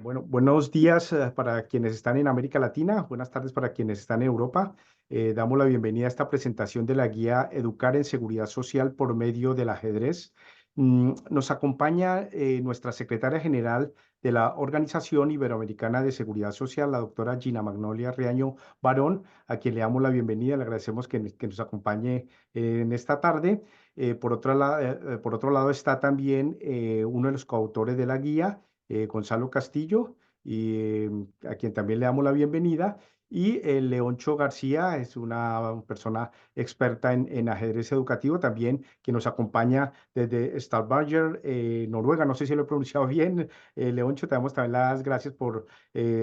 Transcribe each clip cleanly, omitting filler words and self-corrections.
Bueno, buenos días para quienes están en América Latina, buenas tardes para quienes están en Europa. Damos la bienvenida a esta presentación de la guía Educar en Seguridad Social por medio del ajedrez. Nos acompaña nuestra secretaria general de la Organización Iberoamericana de Seguridad Social, la doctora Gina Magnolia Riaño Barón, a quien le damos la bienvenida, le agradecemos que nos acompañe en esta tarde. Por otro lado está también uno de los coautores de la guía, Gonzalo Castillo, a quien también le damos la bienvenida. Y Leoncho García es una persona experta en ajedrez educativo también, que nos acompaña desde Stavanger, Noruega. No sé si lo he pronunciado bien. Leoncho, te damos también las gracias por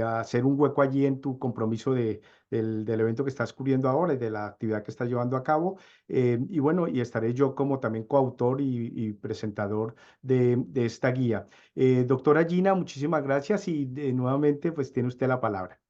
hacer un hueco allí en tu compromiso del evento que estás cubriendo ahora y de la actividad que estás llevando a cabo. Y bueno, y estaré yo como también coautor y presentador de esta guía. Doctora Gina, muchísimas gracias y nuevamente pues tiene usted la palabra.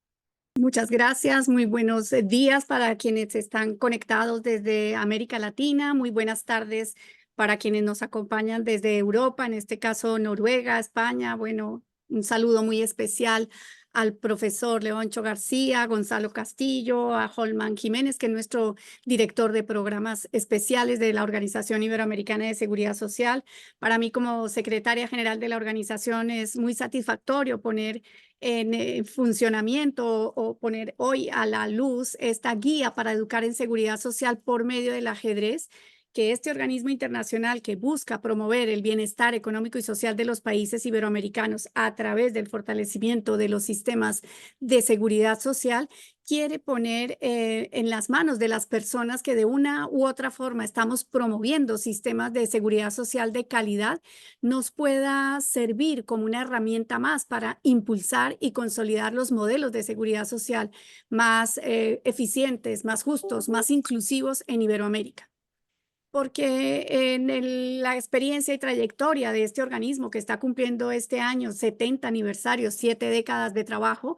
Muchas gracias, muy buenos días para quienes están conectados desde América Latina, muy buenas tardes para quienes nos acompañan desde Europa, en este caso Noruega, España. Bueno, un saludo muy especial al profesor Leoncho García, Gonzalo Castillo, a Holman Jiménez, que es nuestro director de programas especiales de la Organización Iberoamericana de Seguridad Social. Para mí, como secretaria general de la organización, es muy satisfactorio poner en funcionamiento o poner hoy a la luz esta guía para educar en seguridad social por medio del ajedrez, que este organismo internacional que busca promover el bienestar económico y social de los países iberoamericanos a través del fortalecimiento de los sistemas de seguridad social, quiere poner en las manos de las personas que de una u otra forma estamos promoviendo sistemas de seguridad social de calidad, nos pueda servir como una herramienta más para impulsar y consolidar los modelos de seguridad social más eficientes, más justos, más inclusivos en Iberoamérica. Porque en la experiencia y trayectoria de este organismo que está cumpliendo este año 70 aniversarios, 7 décadas de trabajo,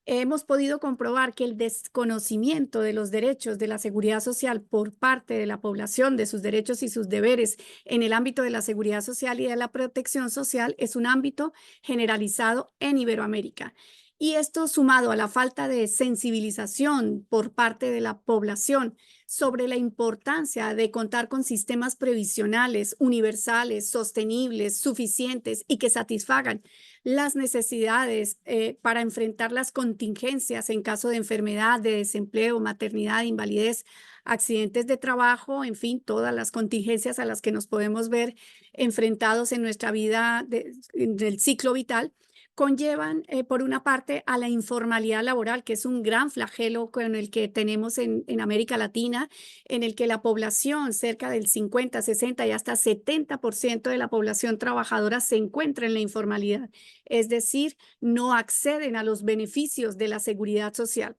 hemos podido comprobar que el desconocimiento de los derechos de la seguridad social por parte de la población, de sus derechos y sus deberes en el ámbito de la seguridad social y de la protección social, es un ámbito generalizado en Iberoamérica. Y esto sumado a la falta de sensibilización por parte de la población sobre la importancia de contar con sistemas previsionales, universales, sostenibles, suficientes y que satisfagan las necesidades para enfrentar las contingencias en caso de enfermedad, de desempleo, maternidad, invalidez, accidentes de trabajo, en fin, todas las contingencias a las que nos podemos ver enfrentados en nuestra vida del ciclo vital, conllevan, por una parte, a la informalidad laboral, que es un gran flagelo con el que tenemos en América Latina, en el que la población, cerca del 50, 60 y hasta 70% de la población trabajadora se encuentra en la informalidad, es decir, no acceden a los beneficios de la seguridad social.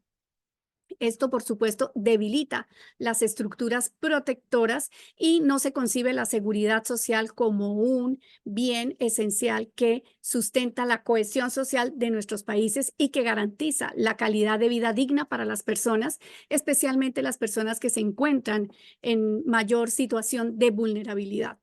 Esto, por supuesto, debilita las estructuras protectoras y no se concibe la seguridad social como un bien esencial que sustenta la cohesión social de nuestros países y que garantiza la calidad de vida digna para las personas, especialmente las personas que se encuentran en mayor situación de vulnerabilidad.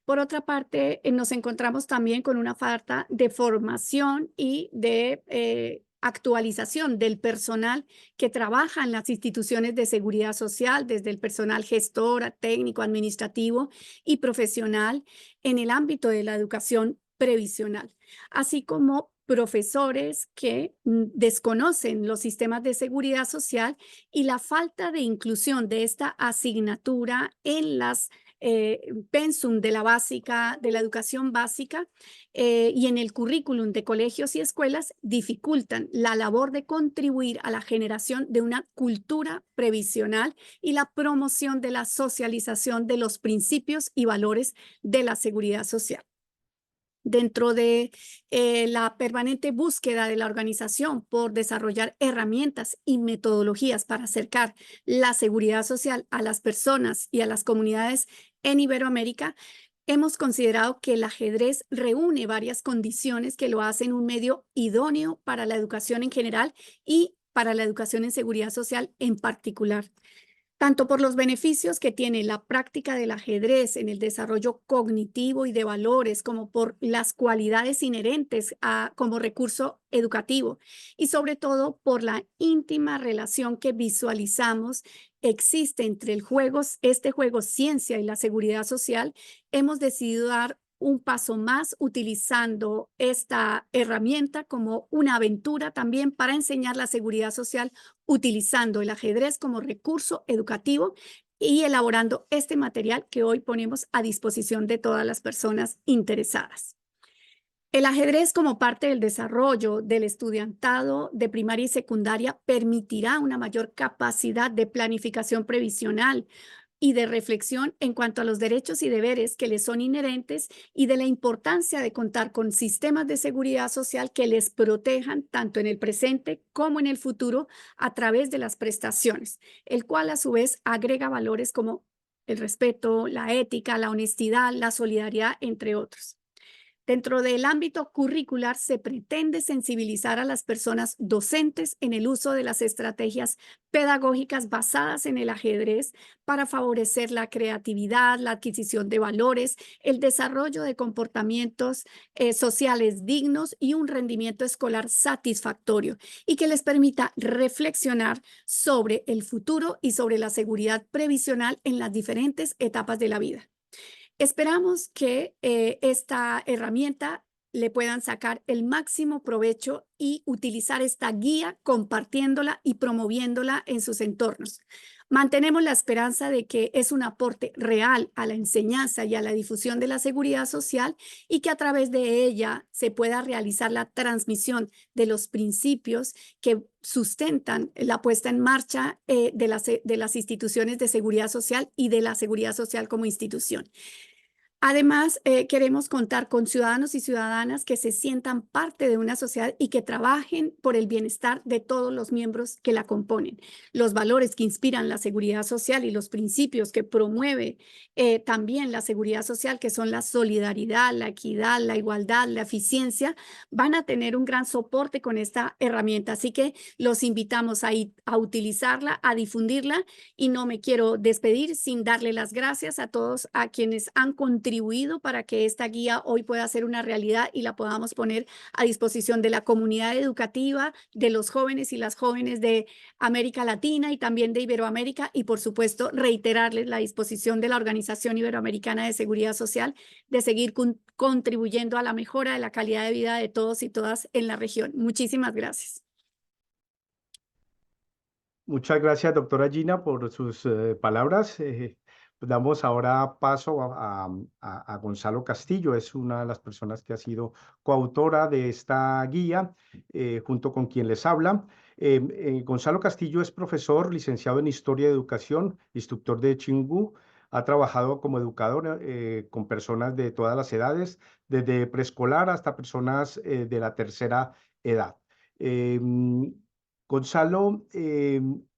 Por otra parte, nos encontramos también con una falta de formación y de actualización del personal que trabaja en las instituciones de seguridad social, desde el personal gestor, técnico, administrativo y profesional en el ámbito de la educación previsional, así como profesores que desconocen los sistemas de seguridad social y la falta de inclusión de esta asignatura en las pensum de la básica, de la educación básica y en el currículum de colegios y escuelas dificultan la labor de contribuir a la generación de una cultura previsional y la promoción de la socialización de los principios y valores de la seguridad social. Dentro de la permanente búsqueda de la organización por desarrollar herramientas y metodologías para acercar la seguridad social a las personas y a las comunidades en Iberoamérica, hemos considerado que el ajedrez reúne varias condiciones que lo hacen un medio idóneo para la educación en general y para la educación en seguridad social en particular. tanto por los beneficios que tiene la práctica del ajedrez en el desarrollo cognitivo y de valores, como por las cualidades inherentes como recurso educativo y sobre todo por la íntima relación que visualizamos existe entre este juego ciencia y la seguridad social. Hemos decidido dar un paso más utilizando esta herramienta como una aventura también para enseñar la seguridad social, utilizando el ajedrez como recurso educativo y elaborando este material que hoy ponemos a disposición de todas las personas interesadas. El ajedrez como parte del desarrollo del estudiantado de primaria y secundaria permitirá una mayor capacidad de planificación previsional y de reflexión en cuanto a los derechos y deberes que les son inherentes y de la importancia de contar con sistemas de seguridad social que les protejan tanto en el presente como en el futuro a través de las prestaciones, el cual a su vez agrega valores como el respeto, la ética, la honestidad, la solidaridad, entre otros. Dentro del ámbito curricular se pretende sensibilizar a las personas docentes en el uso de las estrategias pedagógicas basadas en el ajedrez para favorecer la creatividad, la adquisición de valores, el desarrollo de comportamientos sociales dignos y un rendimiento escolar satisfactorio y que les permita reflexionar sobre el futuro y sobre la seguridad previsional en las diferentes etapas de la vida. Esperamos que esta herramienta le puedan sacar el máximo provecho y utilizar esta guía compartiéndola y promoviéndola en sus entornos. Mantenemos la esperanza de que es un aporte real a la enseñanza y a la difusión de la seguridad social y que a través de ella se pueda realizar la transmisión de los principios que sustentan la puesta en marcha de las instituciones de seguridad social y de la seguridad social como institución. Además, queremos contar con ciudadanos y ciudadanas que se sientan parte de una sociedad y que trabajen por el bienestar de todos los miembros que la componen. Los valores que inspiran la seguridad social y los principios que promueve también la seguridad social, que son la solidaridad, la equidad, la igualdad, la eficiencia, van a tener un gran soporte con esta herramienta. Así que los invitamos a utilizarla, a difundirla, y no me quiero despedir sin darle las gracias a todos a quienes han contribuido para que esta guía hoy pueda ser una realidad y la podamos poner a disposición de la comunidad educativa, de los jóvenes y las jóvenes de América Latina y también de Iberoamérica, y por supuesto reiterarles la disposición de la Organización Iberoamericana de Seguridad Social de seguir contribuyendo a la mejora de la calidad de vida de todos y todas en la región. Muchísimas gracias. Muchas gracias, doctora Gina, por sus palabras. Damos ahora paso a Gonzalo Castillo. Es una de las personas que ha sido coautora de esta guía, junto con quien les habla. Gonzalo Castillo es profesor, licenciado en Historia y Educación, instructor de Xingu. Ha trabajado como educador con personas de todas las edades, desde preescolar hasta personas de la tercera edad. Gonzalo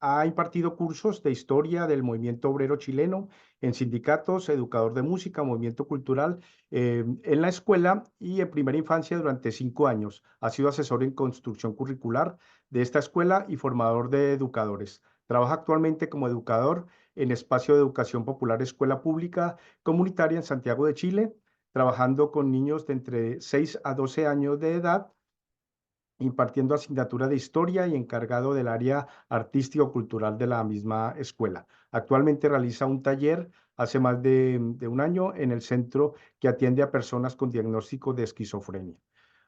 ha impartido cursos de historia del movimiento obrero chileno en sindicatos, educador de música, movimiento cultural en la escuela y en primera infancia durante 5 años. Ha sido asesor en construcción curricular de esta escuela y formador de educadores. Trabaja actualmente como educador en Espacio de Educación Popular Escuela Pública Comunitaria en Santiago de Chile, trabajando con niños de entre 6 a 12 años de edad, impartiendo asignatura de historia y encargado del área artístico-cultural de la misma escuela. Actualmente realiza un taller hace más de un año en el centro que atiende a personas con diagnóstico de esquizofrenia.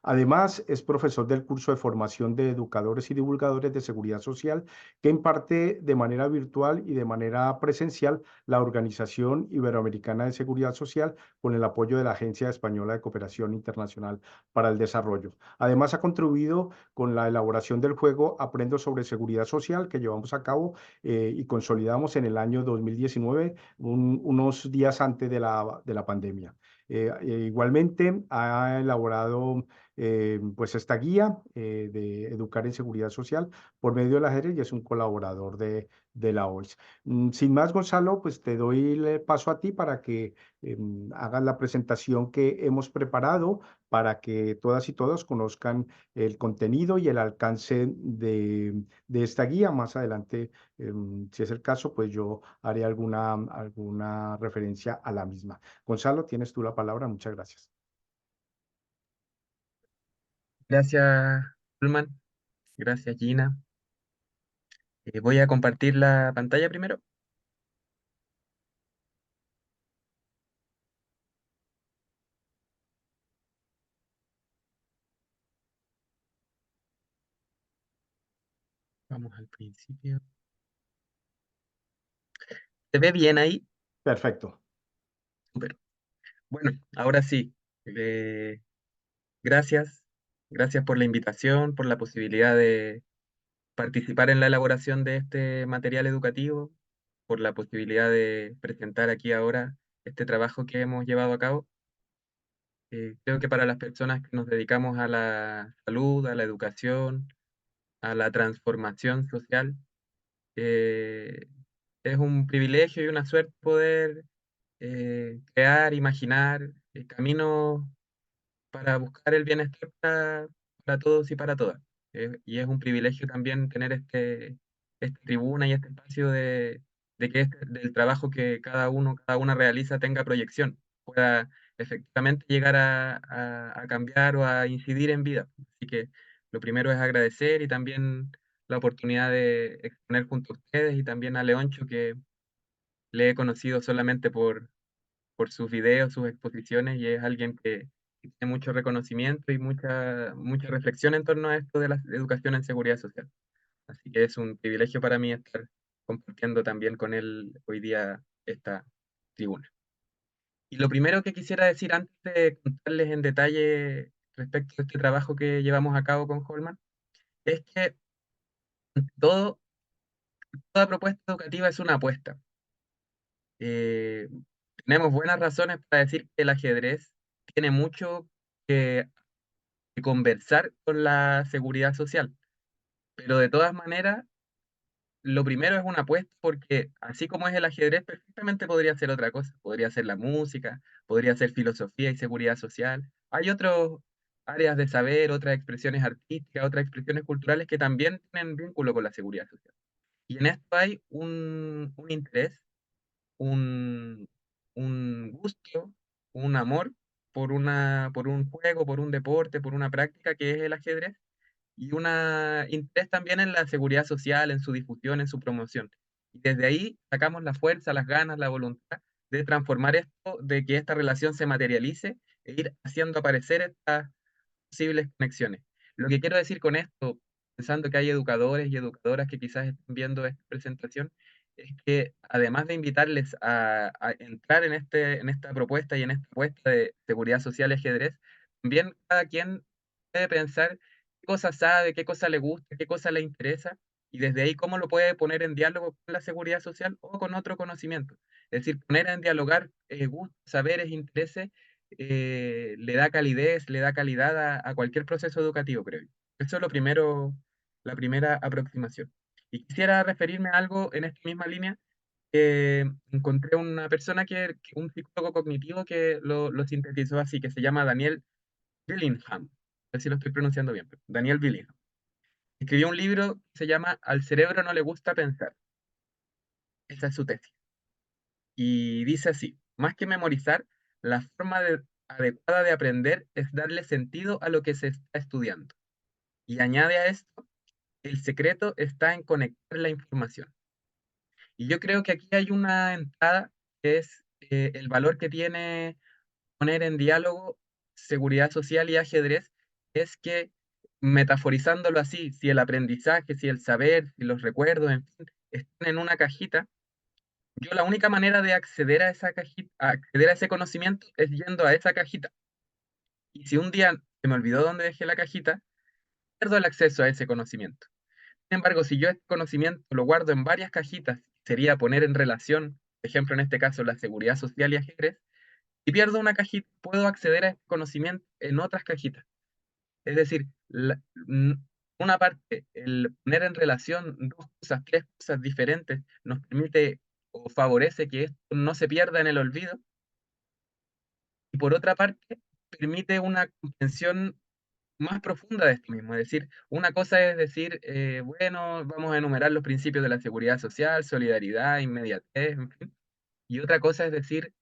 Además, es profesor del curso de formación de educadores y divulgadores de seguridad social que imparte de manera virtual y de manera presencial la Organización Iberoamericana de Seguridad Social con el apoyo de la Agencia Española de Cooperación Internacional para el Desarrollo. Además, ha contribuido con la elaboración del juego Aprendo sobre Seguridad Social que llevamos a cabo y consolidamos en el año 2019, unos días antes de la pandemia. Igualmente, ha elaborado pues esta guía de Educar en Seguridad Social por medio del ajedrez y es un colaborador de la OIS. Sin más, Gonzalo, pues te doy el paso a ti para que hagas la presentación que hemos preparado para que todas y todos conozcan el contenido y el alcance de esta guía. Más adelante, si es el caso, pues yo haré alguna referencia a la misma. Gonzalo, tienes tú la palabra. Muchas gracias. Gracias, Ulman. Gracias, Gina. Voy a compartir la pantalla primero. Vamos al principio. ¿Se ve bien ahí? Perfecto. Súper. Bueno, ahora sí. Gracias. Gracias por la invitación, por la posibilidad de participar en la elaboración de este material educativo, por la posibilidad de presentar aquí ahora este trabajo que hemos llevado a cabo. Creo que para las personas que nos dedicamos a la salud, a la educación, a la transformación social, eh, es un privilegio y una suerte poder crear, imaginar caminos para buscar el bienestar para todos y para todas. Y es un privilegio también tener esta tribuna y este espacio de que del trabajo que cada una realiza tenga proyección, pueda efectivamente llegar a cambiar o a incidir en vida. Así que lo primero es agradecer y también la oportunidad de exponer junto a ustedes y también a Leoncho, que le he conocido solamente por sus videos, sus exposiciones, y es alguien que tiene mucho reconocimiento y mucha reflexión en torno a esto de la educación en seguridad social. Así que es un privilegio para mí estar compartiendo también con él hoy día esta tribuna. Y lo primero que quisiera decir antes de contarles en detalle respecto a este trabajo que llevamos a cabo con Holman, es que todo, toda propuesta educativa es una apuesta. Eh, Tenemos buenas razones para decir que el ajedrez tiene mucho que conversar con la seguridad social. Pero de todas maneras, lo primero es una apuesta porque así como es el ajedrez, perfectamente podría ser otra cosa. Podría ser la música, podría ser filosofía y seguridad social. Hay otras áreas de saber, otras expresiones artísticas, otras expresiones culturales que también tienen vínculo con la seguridad social. Y en esto hay un interés, un, un gusto, un amor por un juego, por un deporte, por una práctica que es el ajedrez y un interés también en la seguridad social, en su difusión, en su promoción. Y desde ahí sacamos la fuerza, las ganas, la voluntad de transformar esto, de que esta relación se materialice e ir haciendo aparecer estas posibles conexiones. Lo que quiero decir con esto, pensando que hay educadores y educadoras que quizás estén viendo esta presentación, es que además de invitarles a entrar en esta propuesta y en esta apuesta de seguridad social y ajedrez, también cada quien puede pensar qué cosa sabe, qué cosa le gusta, qué cosa le interesa, y desde ahí cómo lo puede poner en diálogo con la seguridad social o con otro conocimiento. Es decir, poner en dialogar gustos, saberes, intereses le da calidez, le da calidad a cualquier proceso educativo, creo yo. Eso es lo primero, la primera aproximación. Y quisiera referirme a algo en esta misma línea. Encontré una persona un psicólogo cognitivo que lo sintetizó así, que se llama Daniel Billingham. A ver si lo estoy pronunciando bien. Daniel Billingham. Escribió un libro que se llama Al cerebro no le gusta pensar. Esa es su tesis. Y dice así, más que memorizar, la forma adecuada de aprender es darle sentido a lo que se está estudiando. Y añade a esto, el secreto está en conectar la información. Y yo creo que aquí hay una entrada que es el valor que tiene poner en diálogo seguridad social y ajedrez, es que metaforizándolo así, si el aprendizaje, si el saber, si los recuerdos, en fin, están en una cajita, yo la única manera de acceder a esa cajita, acceder a ese conocimiento es yendo a esa cajita. Y si un día se me olvidó dónde dejé la cajita, pierdo el acceso a ese conocimiento. Sin embargo, si yo este conocimiento lo guardo en varias cajitas, sería poner en relación, por ejemplo, en este caso, la seguridad social y ajedrez, si pierdo una cajita, puedo acceder a este conocimiento en otras cajitas. Es decir, una parte, el poner en relación dos cosas, tres cosas diferentes, nos permite o favorece que esto no se pierda en el olvido, y por otra parte, permite una comprensión más profunda de esto mismo. Es decir, una cosa es decir, bueno, vamos a enumerar los principios de la seguridad social, solidaridad, inmediatez, en fin. Y otra cosa es decir,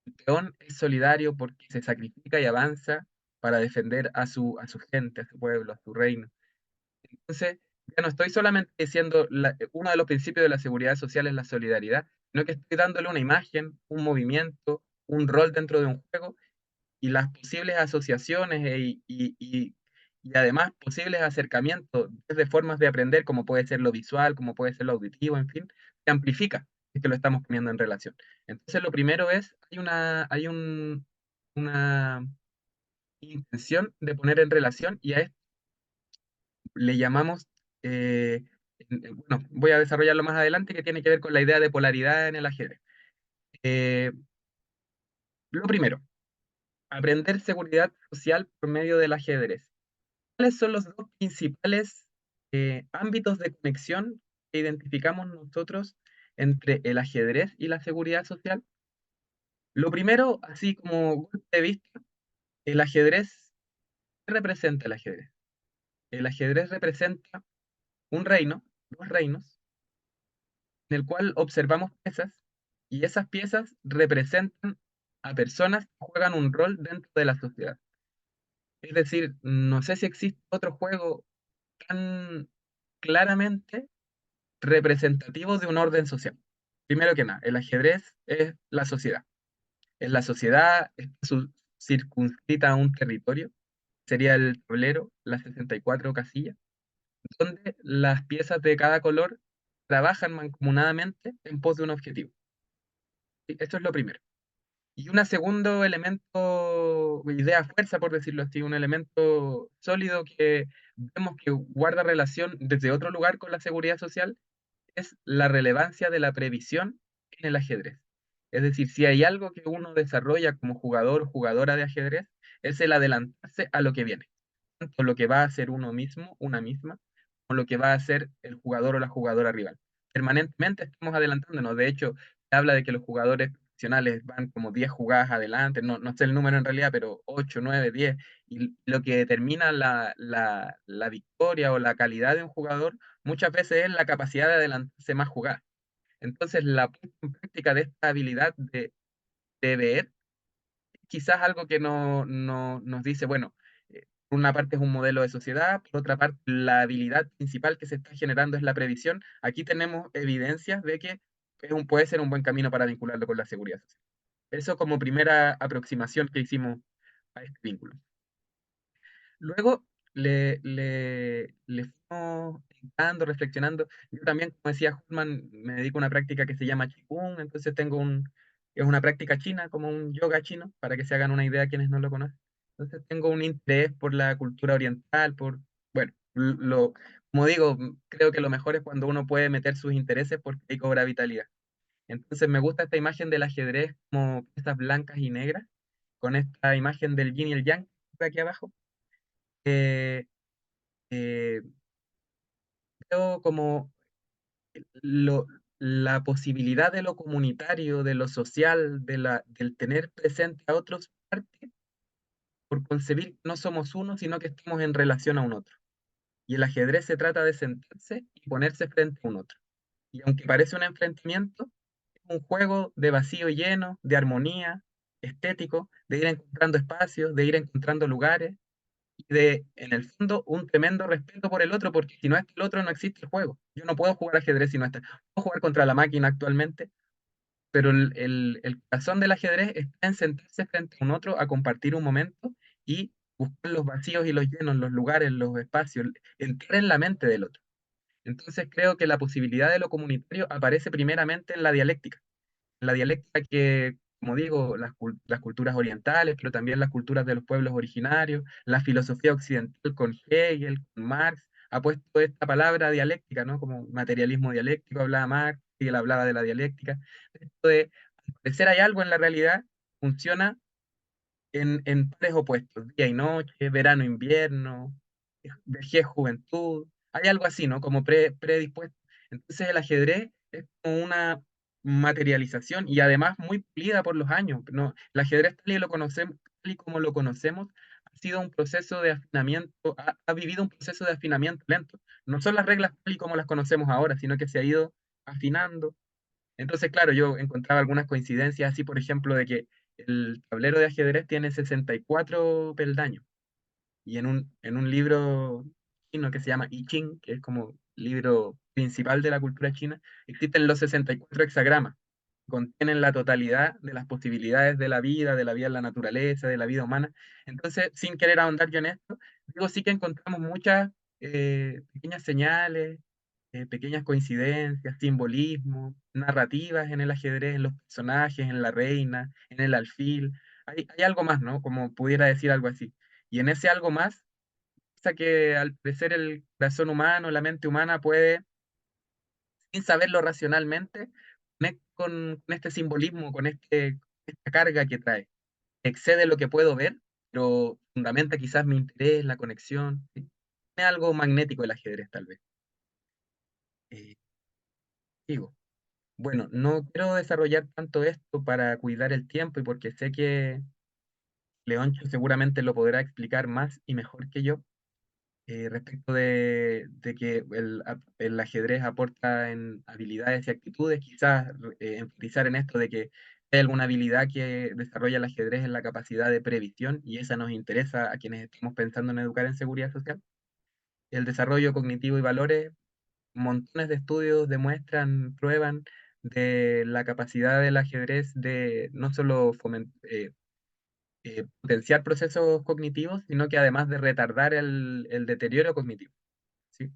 el peón es solidario porque se sacrifica y avanza para defender a su gente, a su pueblo, a su reino. Entonces, ya no estoy solamente diciendo uno de los principios de la seguridad social es la solidaridad, sino que estoy dándole una imagen, un movimiento, un rol dentro de un juego y las posibles asociaciones y además posibles acercamientos desde formas de aprender, como puede ser lo visual, como puede ser lo auditivo, en fin, se amplifica, es que lo estamos poniendo en relación. Entonces, lo primero es, una intención de poner en relación y a esto le llamamos, bueno, voy a desarrollarlo más adelante, que tiene que ver con la idea de polaridad en el ajedrez. Eh, lo primero, aprender seguridad social por medio del ajedrez. ¿Cuáles son los dos principales ámbitos de conexión que identificamos nosotros entre el ajedrez y la seguridad social? Lo primero, así como golpe de vista, el ajedrez, ¿qué representa el ajedrez? El ajedrez representa un reino, dos reinos, en el cual observamos piezas y esas piezas representan a personas que juegan un rol dentro de la sociedad. Es decir, no sé si existe otro juego tan claramente representativo de un orden social. Primero que nada, el ajedrez es la sociedad. En la sociedad está circunscrita a un territorio, sería el tablero, las 64 casillas, donde las piezas de cada color trabajan mancomunadamente en pos de un objetivo. ¿Sí? Esto es lo primero. Y un segundo elemento, idea fuerza, por decirlo así, un elemento sólido que vemos que guarda relación desde otro lugar con la seguridad social, es la relevancia de la previsión en el ajedrez. Es decir, si hay algo que uno desarrolla como jugador o jugadora de ajedrez, es el adelantarse a lo que viene, tanto lo que va a hacer uno mismo, una misma, como lo que va a hacer el jugador o la jugadora rival. Permanentemente estamos adelantándonos. De hecho, se habla de que los jugadores profesionales van como 10 jugadas adelante, no sé el número en realidad, pero 8, 9, 10, y lo que determina la victoria o la calidad de un jugador muchas veces es la capacidad de adelantarse más jugadas. Entonces, la puesta en práctica de esta habilidad de ver, quizás algo que nos dice, bueno, por una parte es un modelo de sociedad, por otra parte la habilidad principal que se está generando es la previsión. Aquí tenemos evidencias de que puede ser un buen camino para vincularlo con la seguridad social. Eso como primera aproximación que hicimos a este vínculo. Luego le fuimos entrando, reflexionando. Yo también, como decía Hulman, me dedico a una práctica que se llama Qigong, entonces es una práctica china, como un yoga chino, para que se hagan una idea quienes no lo conocen. Entonces tengo un interés por la cultura oriental, bueno, como digo, creo que lo mejor es cuando uno puede meter sus intereses porque ahí cobra vitalidad. Entonces me gusta esta imagen del ajedrez como piezas blancas y negras, con esta imagen del yin y el yang de aquí abajo. eh, eh, Veo como lo- la posibilidad de lo comunitario, de lo social, del tener presente a otros parte por concebir que no somos uno, sino que estamos en relación a un otro. Y el ajedrez se trata de sentarse y ponerse frente a un otro. Y aunque parece un enfrentamiento, es un juego de vacío lleno, de armonía, estético, de ir encontrando espacios, de ir encontrando lugares y de, en el fondo, un tremendo respeto por el otro, porque si no está el otro, no existe el juego. Yo no puedo jugar ajedrez si no está. Puedo jugar contra la máquina actualmente, pero el corazón del ajedrez está en sentarse frente a un otro a compartir un momento y buscar los vacíos y los llenos, los lugares, los espacios, entrar en la mente del otro. Entonces creo que la posibilidad de lo comunitario aparece primeramente en la dialéctica que, como digo, las culturas orientales, pero también las culturas de los pueblos originarios, la filosofía occidental con Hegel, con Marx, ha puesto esta palabra dialéctica, ¿no? Como materialismo dialéctico, hablaba Marx, Hegel hablaba de la dialéctica. Esto de, al parecer hay algo en la realidad, funciona en pares opuestos, día y noche, verano, invierno, vejez, juventud, hay algo así, ¿no? Como predispuesto. Entonces el ajedrez es como una materialización y además muy pulida por los años, ¿no? El ajedrez tal y lo conocemos, tal y como lo conocemos, ha sido un proceso de afinamiento, ha vivido un proceso de afinamiento lento. No son las reglas tal y como las conocemos ahora, sino que se ha ido afinando. Entonces, claro, yo encontraba algunas coincidencias, así por ejemplo, de que el tablero de ajedrez tiene 64 peldaños. Y en un libro chino que se llama I Ching, que es como libro principal de la cultura china, existen los 64 hexagramas. Contienen la totalidad de las posibilidades de la vida en la naturaleza, de la vida humana. Entonces, sin querer ahondar yo en esto, digo sí que encontramos muchas pequeñas señales, pequeñas coincidencias, simbolismos, narrativas en el ajedrez, en los personajes, en la reina, en el alfil. Hay algo más, ¿no? Como pudiera decir algo así. Y en ese algo más, pasa que al parecer el corazón humano, la mente humana puede, sin saberlo racionalmente, conectar con este simbolismo, esta carga que trae. Excede lo que puedo ver, pero fundamenta quizás mi interés, la conexión. ¿Sí? Tiene algo magnético el ajedrez, tal vez. Eh, digo, bueno, no quiero desarrollar tanto esto para cuidar el tiempo y porque sé que Leoncho seguramente lo podrá explicar más y mejor que yo. Respecto de que el ajedrez aporta en habilidades y actitudes, quizás enfatizar en esto de que hay alguna habilidad que desarrolla el ajedrez en la capacidad de previsión, y esa nos interesa a quienes estamos pensando en educar en seguridad social. El desarrollo cognitivo y valores, montones de estudios demuestran, prueban de la capacidad del ajedrez de no solo potenciar procesos cognitivos, sino que además de retardar el deterioro cognitivo. ¿Sí?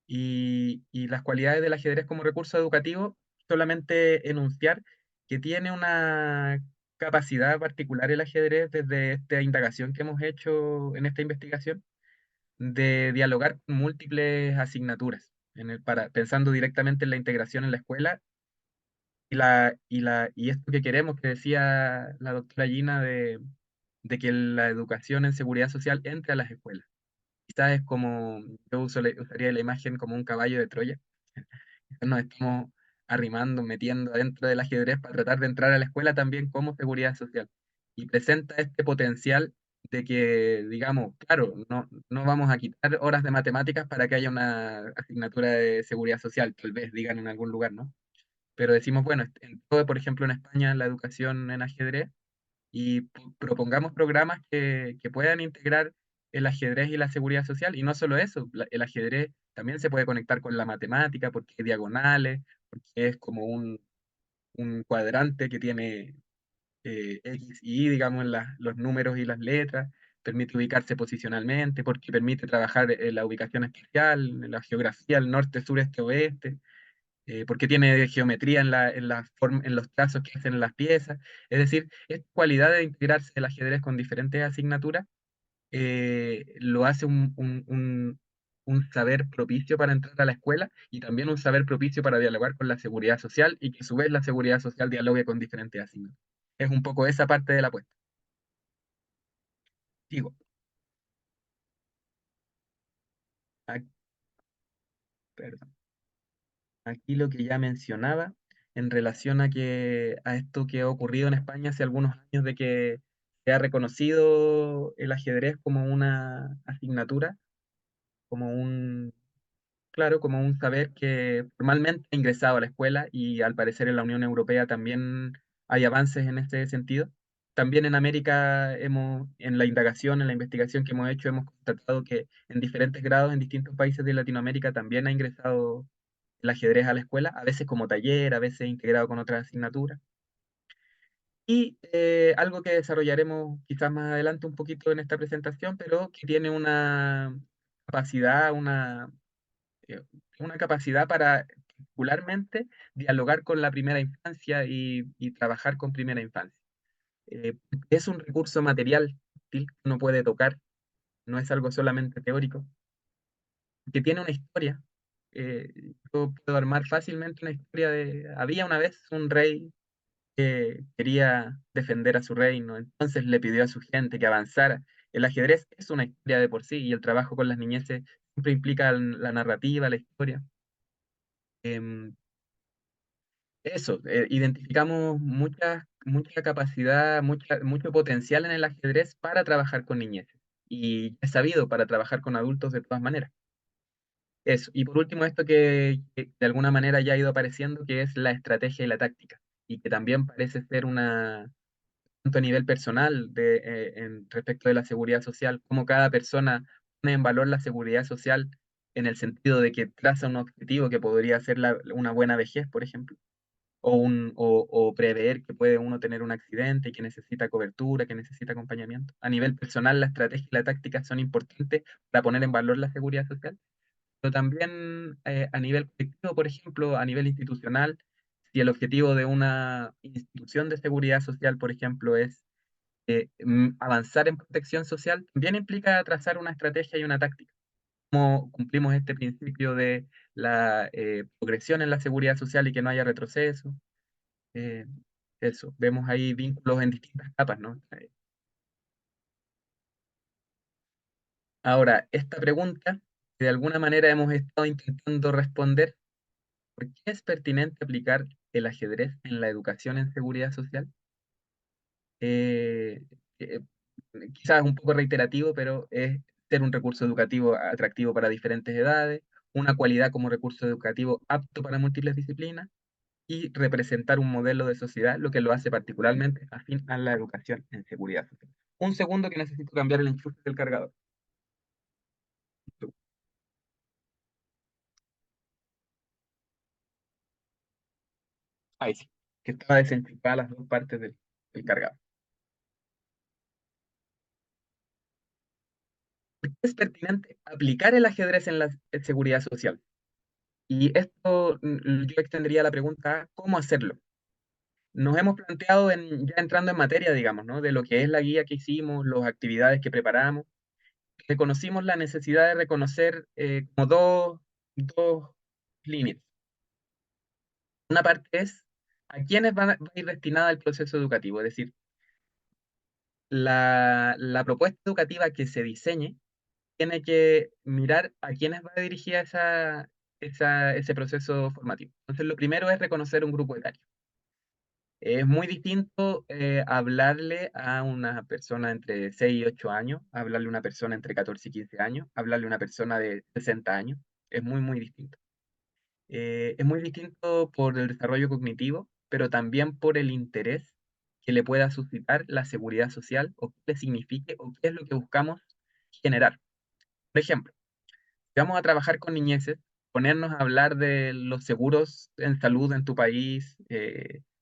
Y las cualidades del ajedrez como recurso educativo, solamente enunciar que tiene una capacidad particular el ajedrez desde esta indagación que hemos hecho en esta investigación, de dialogar con múltiples asignaturas, pensando directamente en la integración en la escuela y esto que queremos, que decía la doctora Gina, de que la educación en seguridad social entre a las escuelas. Quizás es como, usaría la imagen como un caballo de Troya. Quizás nos estamos arrimando, metiendo adentro del ajedrez para tratar de entrar a la escuela también como seguridad social. Y presenta este potencial de que, digamos, claro, no vamos a quitar horas de matemáticas para que haya una asignatura de seguridad social, tal vez digan en algún lugar, ¿no? Pero decimos, bueno, por ejemplo, en España la educación en ajedrez y propongamos programas que puedan integrar el ajedrez y la seguridad social. Y no solo eso, el ajedrez también se puede conectar con la matemática porque hay diagonales, porque es como un cuadrante que tiene X y Y, digamos, los números y las letras, permite ubicarse posicionalmente, porque permite trabajar en la ubicación espacial, en la geografía, el norte, sur, este, oeste, porque tiene geometría en los trazos que hacen las piezas. Es decir, esta cualidad de integrarse el ajedrez con diferentes asignaturas lo hace un saber propicio para entrar a la escuela y también un saber propicio para dialogar con la seguridad social y que a su vez la seguridad social dialogue con diferentes asignaturas. Es un poco esa parte de la apuesta. Digo, aquí, perdón. Aquí lo que ya mencionaba en relación a esto que ha ocurrido en España hace algunos años de que se ha reconocido el ajedrez como una asignatura, como claro, como un saber que formalmente ha ingresado a la escuela y al parecer en la Unión Europea también hay avances en este sentido. También en América en la indagación, en la investigación que hemos hecho, hemos constatado que en diferentes grados, en distintos países de Latinoamérica también ha ingresado el ajedrez a la escuela, a veces como taller, a veces integrado con otras asignaturas. Y algo que desarrollaremos quizás más adelante un poquito en esta presentación, pero que tiene capacidad, eh, una capacidad para particularmente dialogar con la primera infancia y trabajar con primera infancia. Es un recurso material útil que uno puede tocar, no es algo solamente teórico, que tiene una historia. Yo puedo armar fácilmente una historia había una vez un rey que quería defender a su reino, entonces le pidió a su gente que avanzara. El ajedrez es una historia de por sí y el trabajo con las niñeces siempre implica la narrativa, la historia. Em, Eso, identificamos mucha capacidad, mucho potencial en el ajedrez para trabajar con niñeces y es sabido para trabajar con adultos de todas maneras. Eso. Y por último, esto que de alguna manera ya ha ido apareciendo, que es la estrategia y la táctica, y que también parece ser tanto a nivel personal respecto de la seguridad social, como cada persona pone en valor la seguridad social en el sentido de que traza un objetivo que podría ser una buena vejez, por ejemplo, o prever que puede uno tener un accidente y que necesita cobertura, que necesita acompañamiento. A nivel personal, la estrategia y la táctica son importantes para poner en valor la seguridad social, pero también a nivel colectivo, por ejemplo, a nivel institucional, si el objetivo de una institución de seguridad social, por ejemplo, es avanzar en protección social, también implica trazar una estrategia y una táctica. Cómo cumplimos este principio de la progresión en la seguridad social y que no haya retroceso. Eh, Eso, vemos ahí vínculos en distintas capas, ¿no? Ahora, esta pregunta, que de alguna manera hemos estado intentando responder, ¿por qué es pertinente aplicar el ajedrez en la educación en seguridad social? Eh, eh, Quizás un poco reiterativo, pero es ser un recurso educativo atractivo para diferentes edades, una cualidad como recurso educativo apto para múltiples disciplinas y representar un modelo de sociedad, lo que lo hace particularmente afín a la educación en seguridad social. Un segundo que necesito cambiar el enchufe del cargador. Ahí sí, que estaba desenchufada las dos partes del cargador. Es pertinente aplicar el ajedrez en la seguridad social. Y esto yo extendería la pregunta a cómo hacerlo. Nos hemos planteado ya entrando en materia, digamos, ¿no? De lo que es la guía que hicimos, las actividades que preparamos, reconocimos la necesidad de reconocer como dos líneas. Una parte es a quiénes va a ir destinada el proceso educativo, es decir, la propuesta educativa que se diseñe tiene que mirar a quiénes va dirigida ese proceso formativo. Entonces, lo primero es reconocer un grupo etario. Es muy distinto hablarle a una persona entre 6 y 8 años, hablarle a una persona entre 14 y 15 años, hablarle a una persona de 60 años. Es muy, muy distinto. Es muy distinto por el desarrollo cognitivo, pero también por el interés que le pueda suscitar la seguridad social o qué le signifique o qué es lo que buscamos generar. Por ejemplo, si vamos a trabajar con niñeces, ponernos a hablar de los seguros en salud en tu país,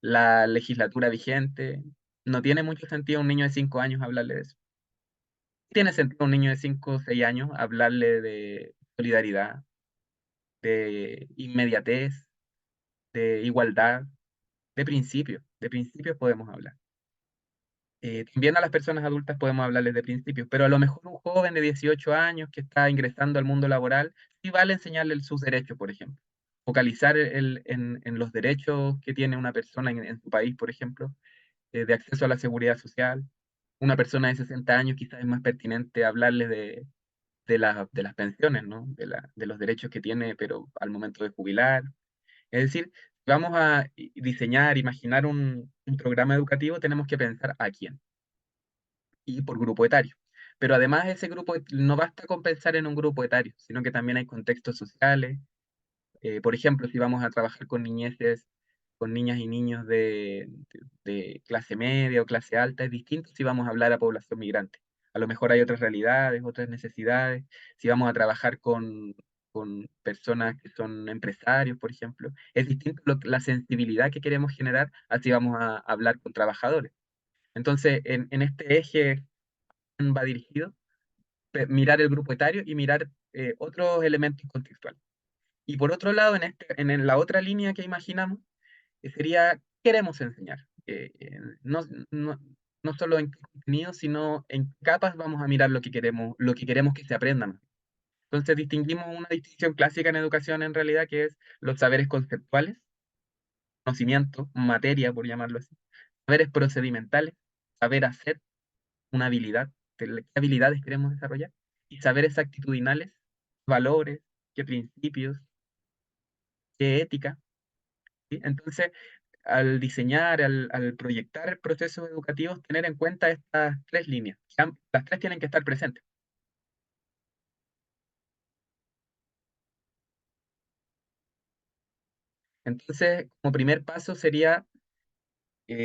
la legislatura vigente, no tiene mucho sentido a un niño de 5 años hablarle de eso. Tiene sentido a un niño de 5 o 6 años hablarle de solidaridad, de inmediatez, de igualdad, de principios podemos hablar. También a las personas adultas podemos hablarles de principios, pero a lo mejor un joven de 18 años que está ingresando al mundo laboral, sí vale enseñarle sus derechos, por ejemplo. Focalizar en los derechos que tiene una persona en su país, por ejemplo, de acceso a la seguridad social. Una persona de 60 años quizás es más pertinente hablarles de las pensiones, ¿no? De los derechos que tiene, pero al momento de jubilar. Es decir, vamos a diseñar, imaginar un programa educativo, tenemos que pensar a quién y por grupo etario. Pero además ese grupo no basta con pensar en un grupo etario, sino que también hay contextos sociales. Por ejemplo, si vamos a trabajar con niñeces, con niñas y niños de clase media o clase alta, es distinto si vamos a hablar a población migrante. A lo mejor hay otras realidades, otras necesidades. Si vamos a trabajar con personas que son empresarios, por ejemplo, es distinto la sensibilidad que queremos generar así vamos a hablar con trabajadores. Entonces, en este eje va dirigido, mirar el grupo etario y mirar otros elementos contextuales. Y por otro lado, en la otra línea que imaginamos, sería, ¿qué queremos enseñar? No solo en qué contenido, sino en qué capas vamos a mirar lo que queremos que se aprendan. Entonces distinguimos una distinción clásica en educación en realidad, que es los saberes conceptuales, conocimiento, materia, por llamarlo así, saberes procedimentales, saber hacer, una habilidad, qué habilidades queremos desarrollar, y saberes actitudinales, valores, qué principios, qué ética, ¿sí? Entonces, al diseñar, al proyectar procesos educativos, tener en cuenta estas tres líneas. Las tres tienen que estar presentes. Entonces, como primer paso sería,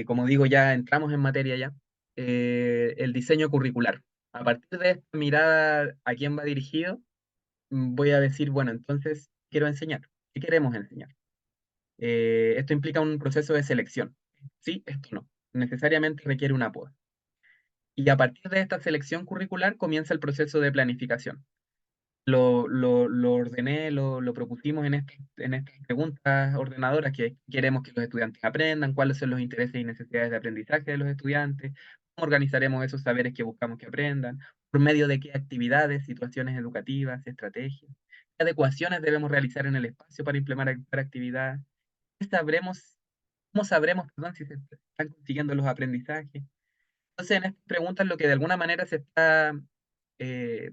como digo, ya entramos en materia ya, el diseño curricular. A partir de esta mirada a quién va dirigido, voy a decir, bueno, entonces quiero enseñar. ¿Qué queremos enseñar? Esto implica un proceso de selección. Sí, esto no. Necesariamente requiere una poda. Y a partir de esta selección curricular comienza el proceso de planificación. Lo ordené, lo propusimos en estas preguntas ordenadoras que queremos que los estudiantes aprendan, cuáles son los intereses y necesidades de aprendizaje de los estudiantes, cómo organizaremos esos saberes que buscamos que aprendan, por medio de qué actividades, situaciones educativas, estrategias, qué adecuaciones debemos realizar en el espacio para implementar actividades, qué sabremos, cómo sabremos, perdón, si se están consiguiendo los aprendizajes. Entonces, en estas preguntas lo que de alguna manera se está eh,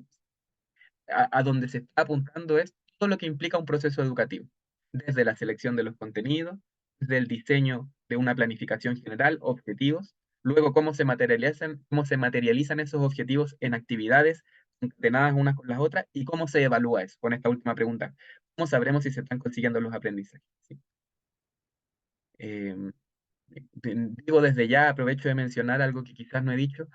a donde se está apuntando es todo lo que implica un proceso educativo, desde la selección de los contenidos, desde el diseño de una planificación general, objetivos, luego cómo se materializan esos objetivos en actividades concatenadas unas con las otras y cómo se evalúa eso, con esta última pregunta. ¿Cómo sabremos si se están consiguiendo los aprendizajes? ¿Sí? Eh, Digo desde ya, aprovecho de mencionar algo que quizás no he dicho,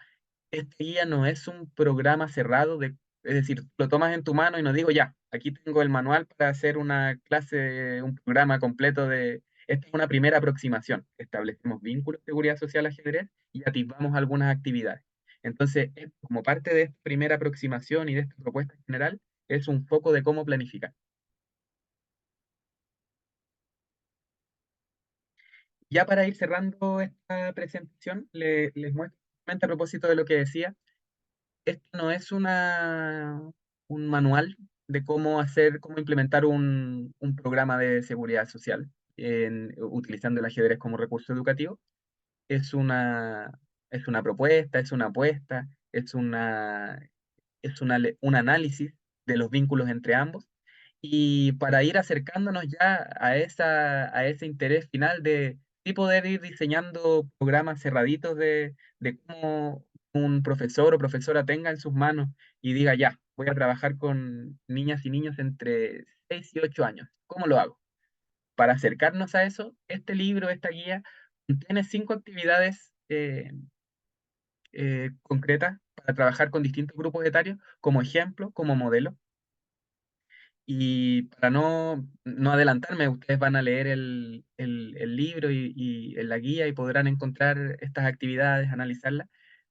este guía no es un programa cerrado es decir, lo tomas en tu mano y no digo ya, aquí tengo el manual para hacer una clase, un programa completo esta es una primera aproximación. Establecemos vínculos, seguridad social, ajedrez y atisbamos algunas actividades. Entonces, como parte de esta primera aproximación y de esta propuesta general, es un foco de cómo planificar. Ya para ir cerrando esta presentación, les muestro a propósito de lo que decía, esto no es un manual de cómo hacer, cómo implementar un programa de seguridad social utilizando el ajedrez como recurso educativo. Es una, es una propuesta, es una apuesta, un análisis de los vínculos entre ambos. Y para ir acercándonos ya a ese interés final de sí poder ir diseñando programas cerraditos de cómo un profesor o profesora tenga en sus manos y diga, ya, voy a trabajar con niñas y niños entre 6 y 8 años. ¿Cómo lo hago? Para acercarnos a eso, este libro, esta guía, tiene 5 actividades concretas para trabajar con distintos grupos etarios como ejemplo, como modelo. Y para no adelantarme, ustedes van a leer el libro y en la guía y podrán encontrar estas actividades, analizarlas.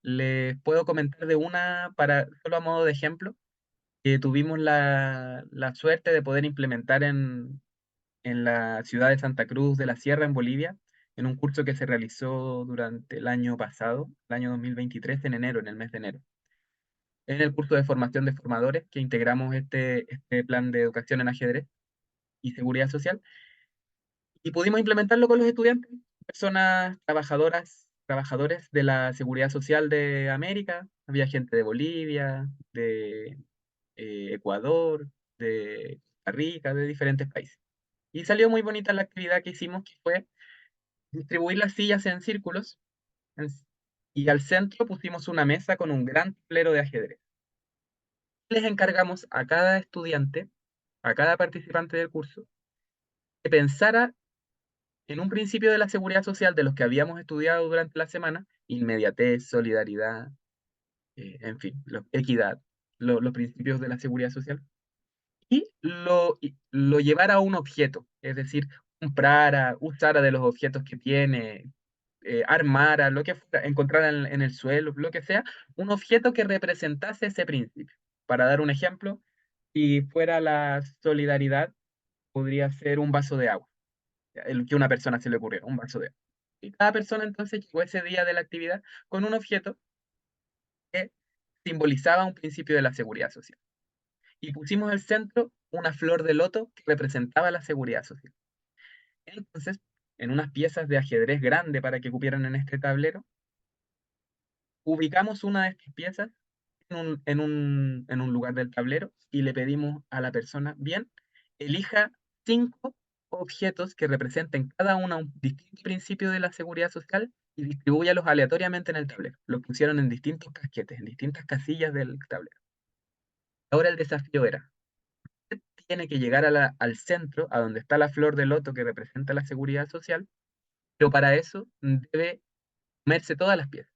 Les puedo comentar de una, solo a modo de ejemplo, que tuvimos la suerte de poder implementar en la ciudad de Santa Cruz de la Sierra, en Bolivia, en un curso que se realizó durante el año pasado, el año 2023, en enero, en el mes de enero. En el curso de formación de formadores que integramos este plan de educación en ajedrez y seguridad social, y pudimos implementarlo con los estudiantes, personas trabajadoras, trabajadores de la seguridad social de América, había gente de Bolivia, de Ecuador, de Costa Rica, de diferentes países. Y salió muy bonita la actividad que hicimos, que fue distribuir las sillas en círculos, en- y al centro pusimos una mesa con un gran tablero de ajedrez. Les encargamos a cada estudiante, a cada participante del curso, que pensara en un principio de la seguridad social de los que habíamos estudiado durante la semana, inmediatez, solidaridad, en fin, equidad, los principios de la seguridad social, y lo llevara a un objeto, es decir, comprara, usara de los objetos que tiene, armara, lo que fuera, encontrara en el suelo, lo que sea, un objeto que representase ese principio. Para dar un ejemplo, si fuera la solidaridad, podría ser un vaso de agua el que una persona se le ocurrió, un vaso de agua. Y cada persona entonces llegó ese día de la actividad con un objeto que simbolizaba un principio de la seguridad social. Y pusimos al centro una flor de loto que representaba la seguridad social. Entonces, en unas piezas de ajedrez grande para que cupieran en este tablero, ubicamos una de estas piezas en un lugar del tablero y le pedimos a la persona, bien, elija 5 objetos que representen cada uno un distinto principio de la seguridad social y distribúyalos aleatoriamente en el tablero. Los pusieron en distintos casquetes, en distintas casillas del tablero. Ahora el desafío era, usted tiene que llegar al centro, a donde está la flor de loto que representa la seguridad social, pero para eso debe comerse todas las piezas.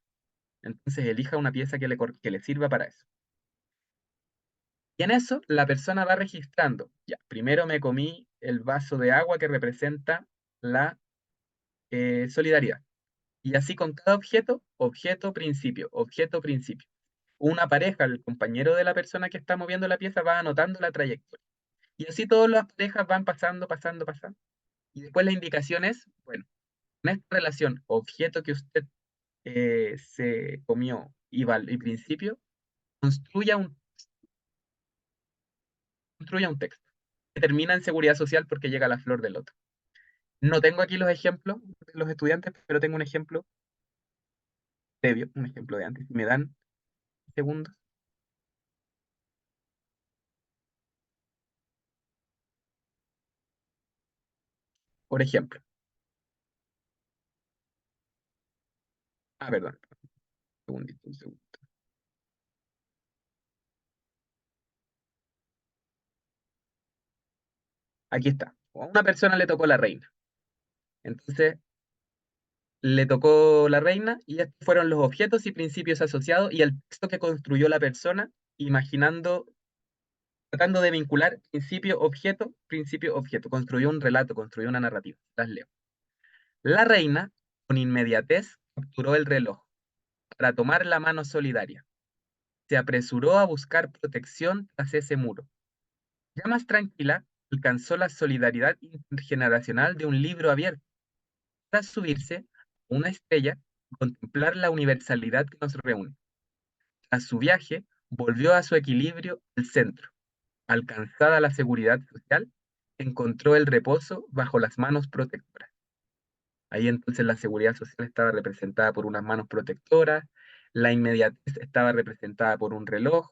Entonces elija una pieza que le sirva para eso. Y en eso la persona va registrando. Ya, primero me comí el vaso de agua que representa la solidaridad. Y así con cada objeto, objeto, principio, objeto, principio. Una pareja, el compañero de la persona que está moviendo la pieza, va anotando la trayectoria. Y así todas las parejas van pasando, pasando, pasando. Y después la indicación es, bueno, en esta relación, objeto que usted se comió y principio, construya un texto que termina en seguridad social porque llega a la flor del loto. No tengo aquí los ejemplos de los estudiantes, pero tengo un ejemplo previo, un ejemplo de antes. Si me dan segundos. Por ejemplo. Perdón. Un segundo. Aquí está. A una persona le tocó la reina. Entonces, le tocó la reina y estos fueron los objetos y principios asociados y el texto que construyó la persona, imaginando, tratando de vincular principio, objeto. Construyó un relato, construyó una narrativa. Las leo. La reina, con inmediatez, capturó el reloj para tomar la mano solidaria. Se apresuró a buscar protección tras ese muro. Ya más tranquila, alcanzó la solidaridad intergeneracional de un libro abierto para subirse a una estrella y contemplar la universalidad que nos reúne. Tras su viaje, volvió a su equilibrio al centro. Alcanzada la seguridad social, encontró el reposo bajo las manos protectoras. Ahí entonces la seguridad social estaba representada por unas manos protectoras, la inmediatez estaba representada por un reloj,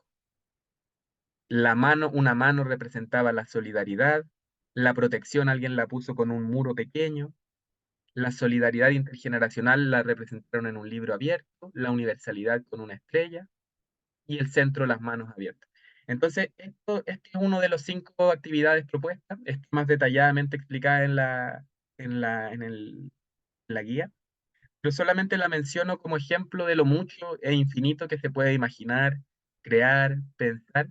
una mano representaba la solidaridad, la protección alguien la puso con un muro pequeño, la solidaridad intergeneracional la representaron en un libro abierto, la universalidad con una estrella y el centro las manos abiertas. Entonces, este es uno de los 5 actividades propuestas, está más detalladamente explicada en la guía. Yo solamente la menciono como ejemplo de lo mucho e infinito que se puede imaginar, crear, pensar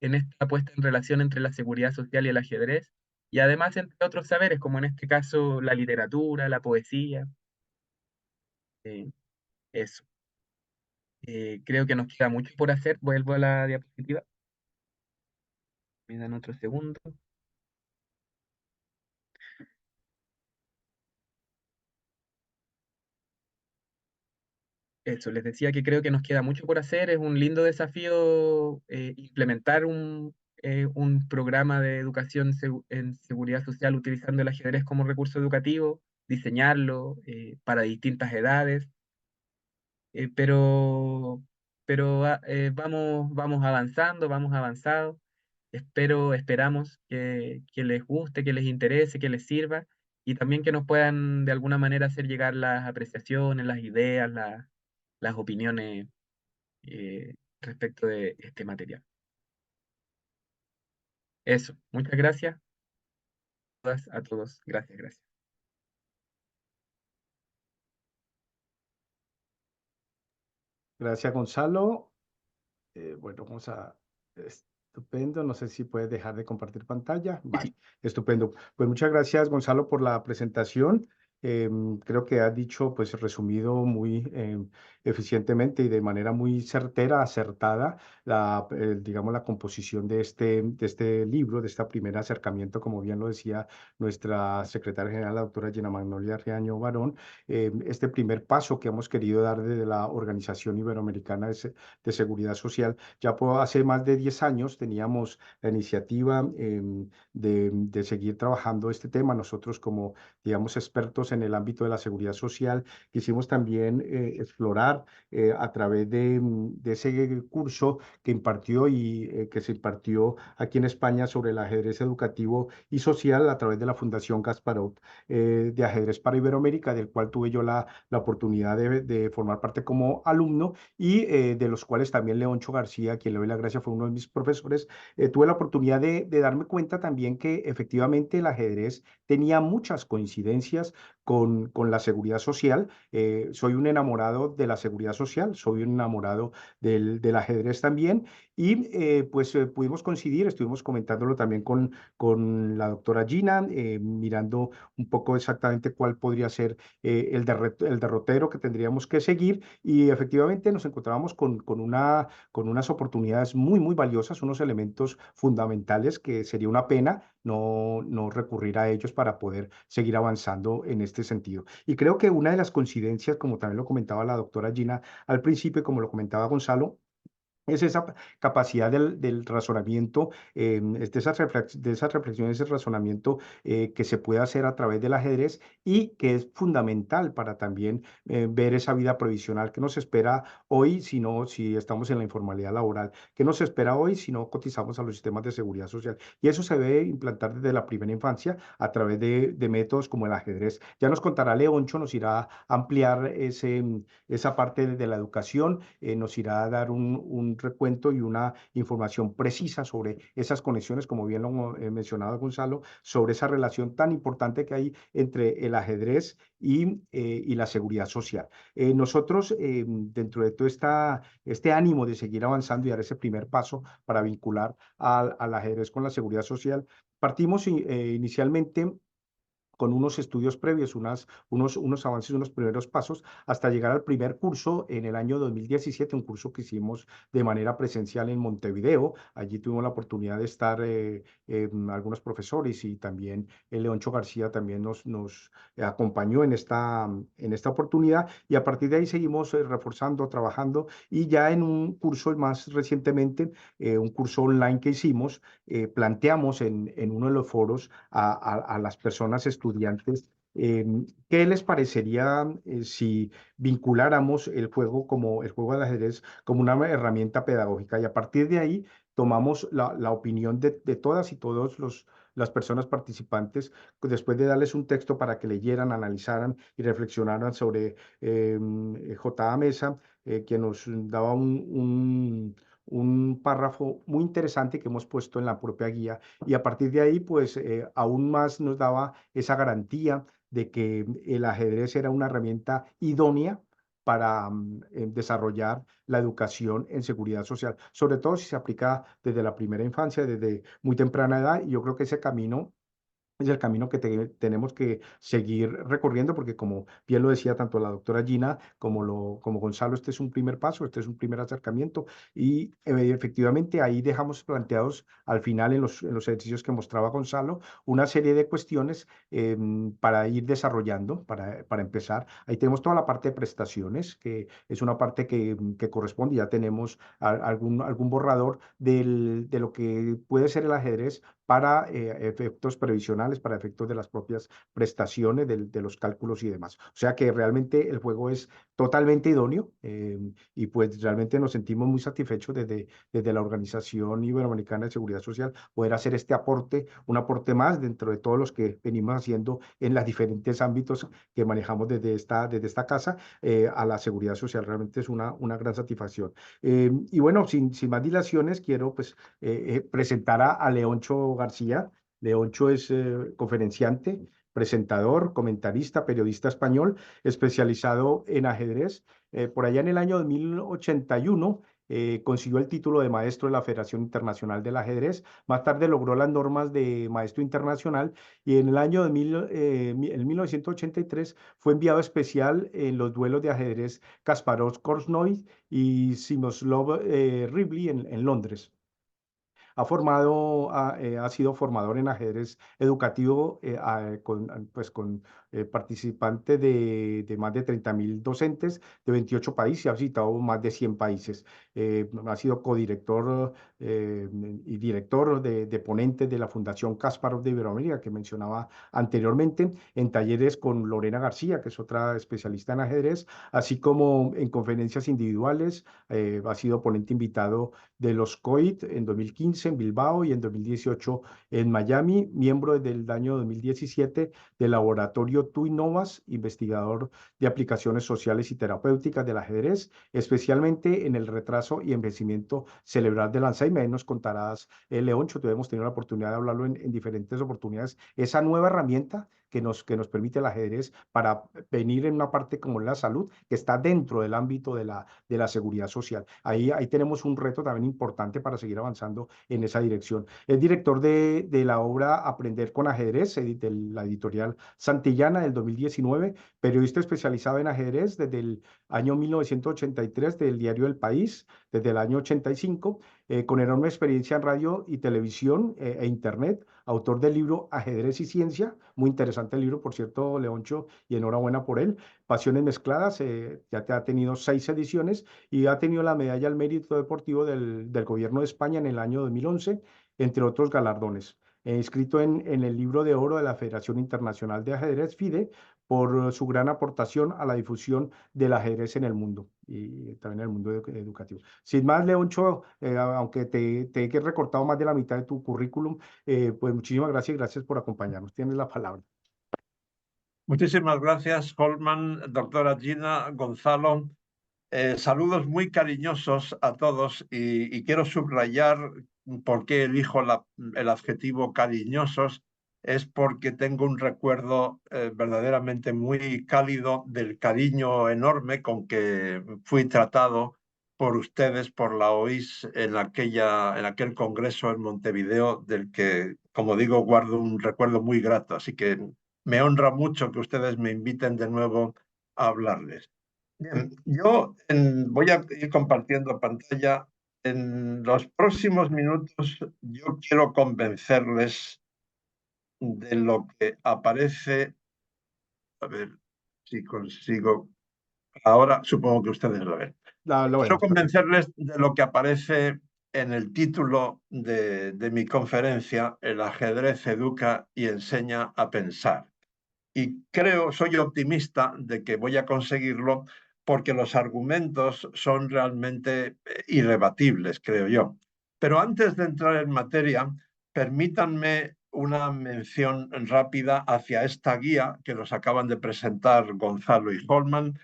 en esta puesta en relación entre la seguridad social y el ajedrez, y además entre otros saberes, como en este caso la literatura, la poesía, eh, eso. Creo que nos queda mucho por hacer. Vuelvo a la diapositiva. Me dan otro segundo. Eso, les decía que creo que nos queda mucho por hacer. Es un lindo desafío implementar un programa de educación en seguridad social utilizando el ajedrez como recurso educativo, diseñarlo para distintas edades, eh, pero, pero vamos avanzando, vamos avanzando. Esperamos que les guste, que les interese, que les sirva y también que nos puedan de alguna manera hacer llegar las apreciaciones, las ideas, las opiniones respecto de este material. Eso, muchas gracias a todos. Gracias, gracias. Gracias, Gonzalo. Bueno, vamos a... Estupendo. No sé si puedes dejar de compartir pantalla. Vale, Sí, estupendo. Pues muchas gracias, Gonzalo, por la presentación. Creo que has dicho, pues resumido muy eficientemente y de manera muy certera, acertada, digamos, la composición de este libro, de este primer acercamiento, como bien lo decía nuestra secretaria general, la doctora Gina Magnolia Riaño Barón, este primer paso que hemos querido dar desde la Organización Iberoamericana de Seguridad Social. Ya hace más de 10 años teníamos la iniciativa de seguir trabajando este tema. Nosotros como, digamos, expertos en el ámbito de la seguridad social. Quisimos también explorar a través de ese curso que impartió y que se impartió aquí en España sobre el ajedrez educativo y social a través de la Fundación Gasparot de Ajedrez para Iberoamérica, del cual tuve yo la oportunidad de formar parte como alumno y de los cuales también Leoncho García, a quien le doy la gracia, fue uno de mis profesores. Tuve la oportunidad de darme cuenta también que efectivamente el ajedrez tenía muchas coincidencias con la seguridad social. Soy un enamorado de la seguridad social, soy un enamorado del ajedrez también y pues pudimos coincidir, estuvimos comentándolo también con la doctora Gina, mirando un poco exactamente cuál podría ser el derrotero que tendríamos que seguir y efectivamente nos encontrábamos con unas oportunidades muy, muy valiosas, unos elementos fundamentales que sería una pena no recurrir a ellos para poder seguir avanzando en este sentido. Y creo que una de las coincidencias, como también lo comentaba la doctora Gina al principio y como lo comentaba Gonzalo, es esa capacidad del razonamiento, es de esas reflexiones, ese razonamiento que se puede hacer a través del ajedrez y que es fundamental para también ver esa vida provisional que nos espera hoy, si estamos en la informalidad laboral, que nos espera hoy si no cotizamos a los sistemas de seguridad social. Y eso se debe implantar desde la primera infancia a través de métodos como el ajedrez. Ya nos contará Leoncho, nos irá a ampliar esa parte de la educación, nos irá a dar un recuento y una información precisa sobre esas conexiones, como bien lo mencionaba Gonzalo, sobre esa relación tan importante que hay entre el ajedrez y la seguridad social. Nosotros, dentro de todo este ánimo de seguir avanzando y dar ese primer paso para vincular al ajedrez con la seguridad social, partimos inicialmente con unos estudios previos, unos avances, unos primeros pasos, hasta llegar al primer curso en el año 2017, un curso que hicimos de manera presencial en Montevideo. Allí tuvimos la oportunidad de estar algunos profesores y también Leoncho García también nos acompañó en esta oportunidad y a partir de ahí seguimos reforzando, trabajando y ya en un curso más recientemente, un curso online que hicimos, planteamos en uno de los foros a las personas estudiantes, ¿qué les parecería si vinculáramos el juego de ajedrez como una herramienta pedagógica? Y a partir de ahí tomamos la opinión de todas y todos las personas participantes, después de darles un texto para que leyeran, analizaran y reflexionaran sobre J.A. Mesa, que nos daba un párrafo muy interesante que hemos puesto en la propia guía y a partir de ahí, pues aún más nos daba esa garantía de que el ajedrez era una herramienta idónea para desarrollar la educación en seguridad social, sobre todo si se aplica desde la primera infancia, desde muy temprana edad, y yo creo que ese camino es el camino que tenemos que seguir recorriendo, porque como bien lo decía tanto la doctora Gina como Gonzalo, este es un primer paso, este es un primer acercamiento y efectivamente ahí dejamos planteados al final en los ejercicios que mostraba Gonzalo una serie de cuestiones para ir desarrollando, para empezar. Ahí tenemos toda la parte de prestaciones, que es una parte que corresponde, ya tenemos algún borrador de lo que puede ser el ajedrez para efectos previsionales, para efectos de las propias prestaciones, de los cálculos y demás. O sea que realmente el juego es totalmente idóneo y pues realmente nos sentimos muy satisfechos desde la Organización Iberoamericana de Seguridad Social poder hacer este aporte, un aporte más dentro de todos los que venimos haciendo en los diferentes ámbitos que manejamos desde esta casa a la seguridad social. Realmente es una gran satisfacción. Y bueno, sin más dilaciones, quiero pues presentar a Leoncho García. Leoncho es conferenciante, presentador, comentarista, periodista español, especializado en ajedrez. Por allá en el año 2081 consiguió el título de maestro de la Federación Internacional del Ajedrez. Más tarde logró las normas de maestro internacional y en el año en 1983 fue enviado especial en los duelos de ajedrez Kasparov-Korchnoi y Simoslov Rivli en Londres. ha sido formador en ajedrez educativo con participante de más de 30.000 docentes de 28 países y ha visitado más de 100 países. Ha sido codirector y director de ponentes de la Fundación Kasparov de Iberoamérica, que mencionaba anteriormente, en talleres con Lorena García, que es otra especialista en ajedrez, así como en conferencias individuales. Ha sido ponente invitado de los COIT en 2015 en Bilbao y en 2018 en Miami, miembro desde el año 2017 del laboratorio TU Innovas, investigador de aplicaciones sociales y terapéuticas del ajedrez, especialmente en el retraso y envejecimiento cerebral del Alzheimer. Ahí nos contarás, Leoncho, hemos tenido la oportunidad de hablarlo en diferentes oportunidades, esa nueva herramienta que nos permite el ajedrez para venir en una parte como la salud, que está dentro del ámbito de la seguridad social. Ahí tenemos un reto también importante para seguir avanzando en esa dirección. Es director de la obra Aprender con Ajedrez, de la editorial Santillana del 2019, periodista especializado en ajedrez desde el año 1983 del diario El País, desde el año 85, con enorme experiencia en radio y televisión e internet, autor del libro Ajedrez y Ciencia, muy interesante el libro, por cierto, Leoncho, y enhorabuena por él. Pasiones Mezcladas, ya te ha tenido 6 ediciones y ha tenido la medalla al mérito deportivo del Gobierno de España en el año 2011, entre otros galardones. Escrito en el libro de oro de la Federación Internacional de Ajedrez, FIDE, por su gran aportación a la difusión del ajedrez en el mundo y también en el mundo educativo. Sin más, Leoncho, aunque te he recortado más de la mitad de tu currículum, pues muchísimas gracias y gracias por acompañarnos. Tienes la palabra. Muchísimas gracias, Holman, doctora Gina, Gonzalo. Saludos muy cariñosos a todos y quiero subrayar por qué elijo el adjetivo cariñosos. Es porque tengo un recuerdo verdaderamente muy cálido del cariño enorme con que fui tratado por ustedes, por la OIS, en aquel congreso en Montevideo, del que, como digo, guardo un recuerdo muy grato. Así que me honra mucho que ustedes me inviten de nuevo a hablarles. Bien, yo voy a ir compartiendo pantalla. En los próximos minutos yo quiero convencerles de lo que aparece. A ver si consigo. Ahora supongo que ustedes lo ven. Lo Quiero vemos, perfecto. convencerles de lo que aparece en el título de mi conferencia: El ajedrez educa y enseña a pensar. Y soy optimista de que voy a conseguirlo porque los argumentos son realmente irrebatibles, creo yo. Pero antes de entrar en materia, permítanme una mención rápida hacia esta guía que nos acaban de presentar Gonzalo y Holman.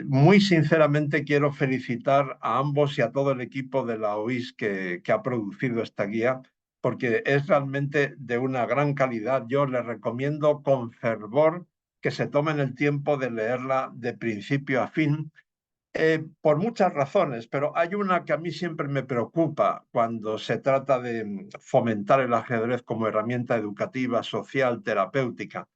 Muy sinceramente quiero felicitar a ambos y a todo el equipo de la OIS que ha producido esta guía, porque es realmente de una gran calidad. Yo les recomiendo con fervor que se tomen el tiempo de leerla de principio a fin, por muchas razones, pero hay una que a mí siempre me preocupa cuando se trata de fomentar el ajedrez como herramienta educativa, social, terapéutica.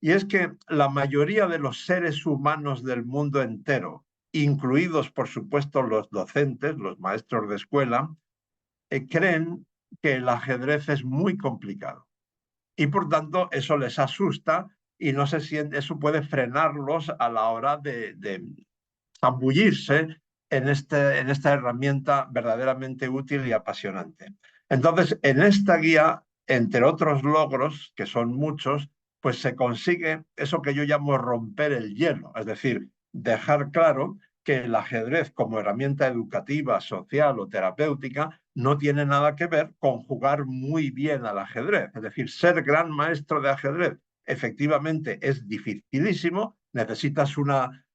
Y es que la mayoría de los seres humanos del mundo entero, incluidos por supuesto los docentes, los maestros de escuela, creen que el ajedrez es muy complicado. Y por tanto eso les asusta y no se siente, eso puede frenarlos a la hora de zambullirse en esta herramienta verdaderamente útil y apasionante. Entonces, en esta guía, entre otros logros, que son muchos, pues se consigue eso que yo llamo romper el hielo, es decir, dejar claro que el ajedrez como herramienta educativa, social o terapéutica no tiene nada que ver con jugar muy bien al ajedrez. Es decir, ser gran maestro de ajedrez efectivamente es dificilísimo, necesitas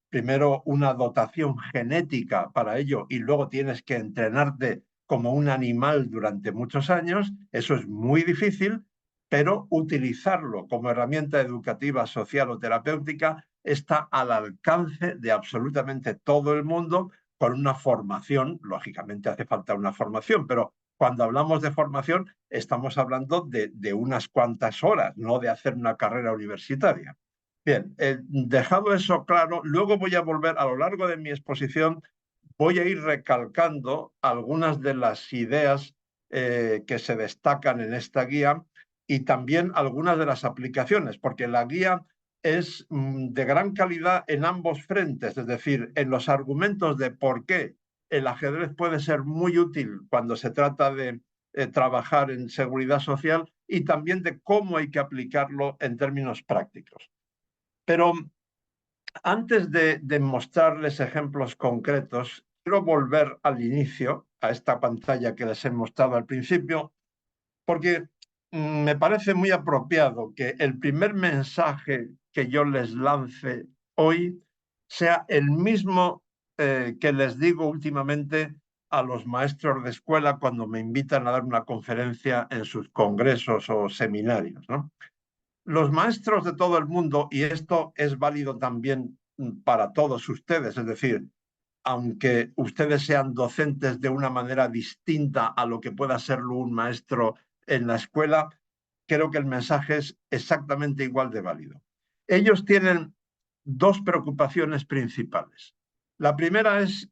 primero una dotación genética para ello y luego tienes que entrenarte como un animal durante muchos años. Eso es muy difícil, pero utilizarlo como herramienta educativa, social o terapéutica está al alcance de absolutamente todo el mundo con una formación. Lógicamente hace falta una formación, pero cuando hablamos de formación estamos hablando de unas cuantas horas, no de hacer una carrera universitaria. Bien, dejado eso claro, luego voy a volver a lo largo de mi exposición, voy a ir recalcando algunas de las ideas que se destacan en esta guía y también algunas de las aplicaciones, porque la guía es de gran calidad en ambos frentes, es decir, en los argumentos de por qué el ajedrez puede ser muy útil cuando se trata de trabajar en seguridad social y también de cómo hay que aplicarlo en términos prácticos. Pero antes de mostrarles ejemplos concretos, quiero volver al inicio, a esta pantalla que les he mostrado al principio, porque me parece muy apropiado que el primer mensaje que yo les lance hoy sea el mismo que les digo últimamente a los maestros de escuela cuando me invitan a dar una conferencia en sus congresos o seminarios, ¿no? Los maestros de todo el mundo, y esto es válido también para todos ustedes, es decir, aunque ustedes sean docentes de una manera distinta a lo que pueda serlo un maestro en la escuela, creo que el mensaje es exactamente igual de válido. Ellos tienen dos preocupaciones principales. La primera es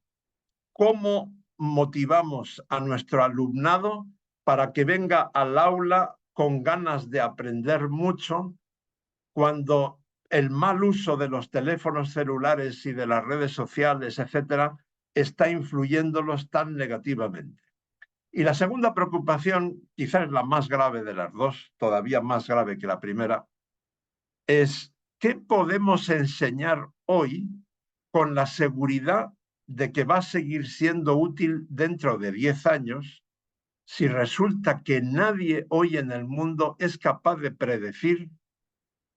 cómo motivamos a nuestro alumnado para que venga al aula con ganas de aprender mucho cuando el mal uso de los teléfonos celulares y de las redes sociales, etcétera, está influyéndolos tan negativamente. Y la segunda preocupación, quizás la más grave de las dos, todavía más grave que la primera, es qué podemos enseñar hoy con la seguridad de que va a seguir siendo útil dentro de 10 años si resulta que nadie hoy en el mundo es capaz de predecir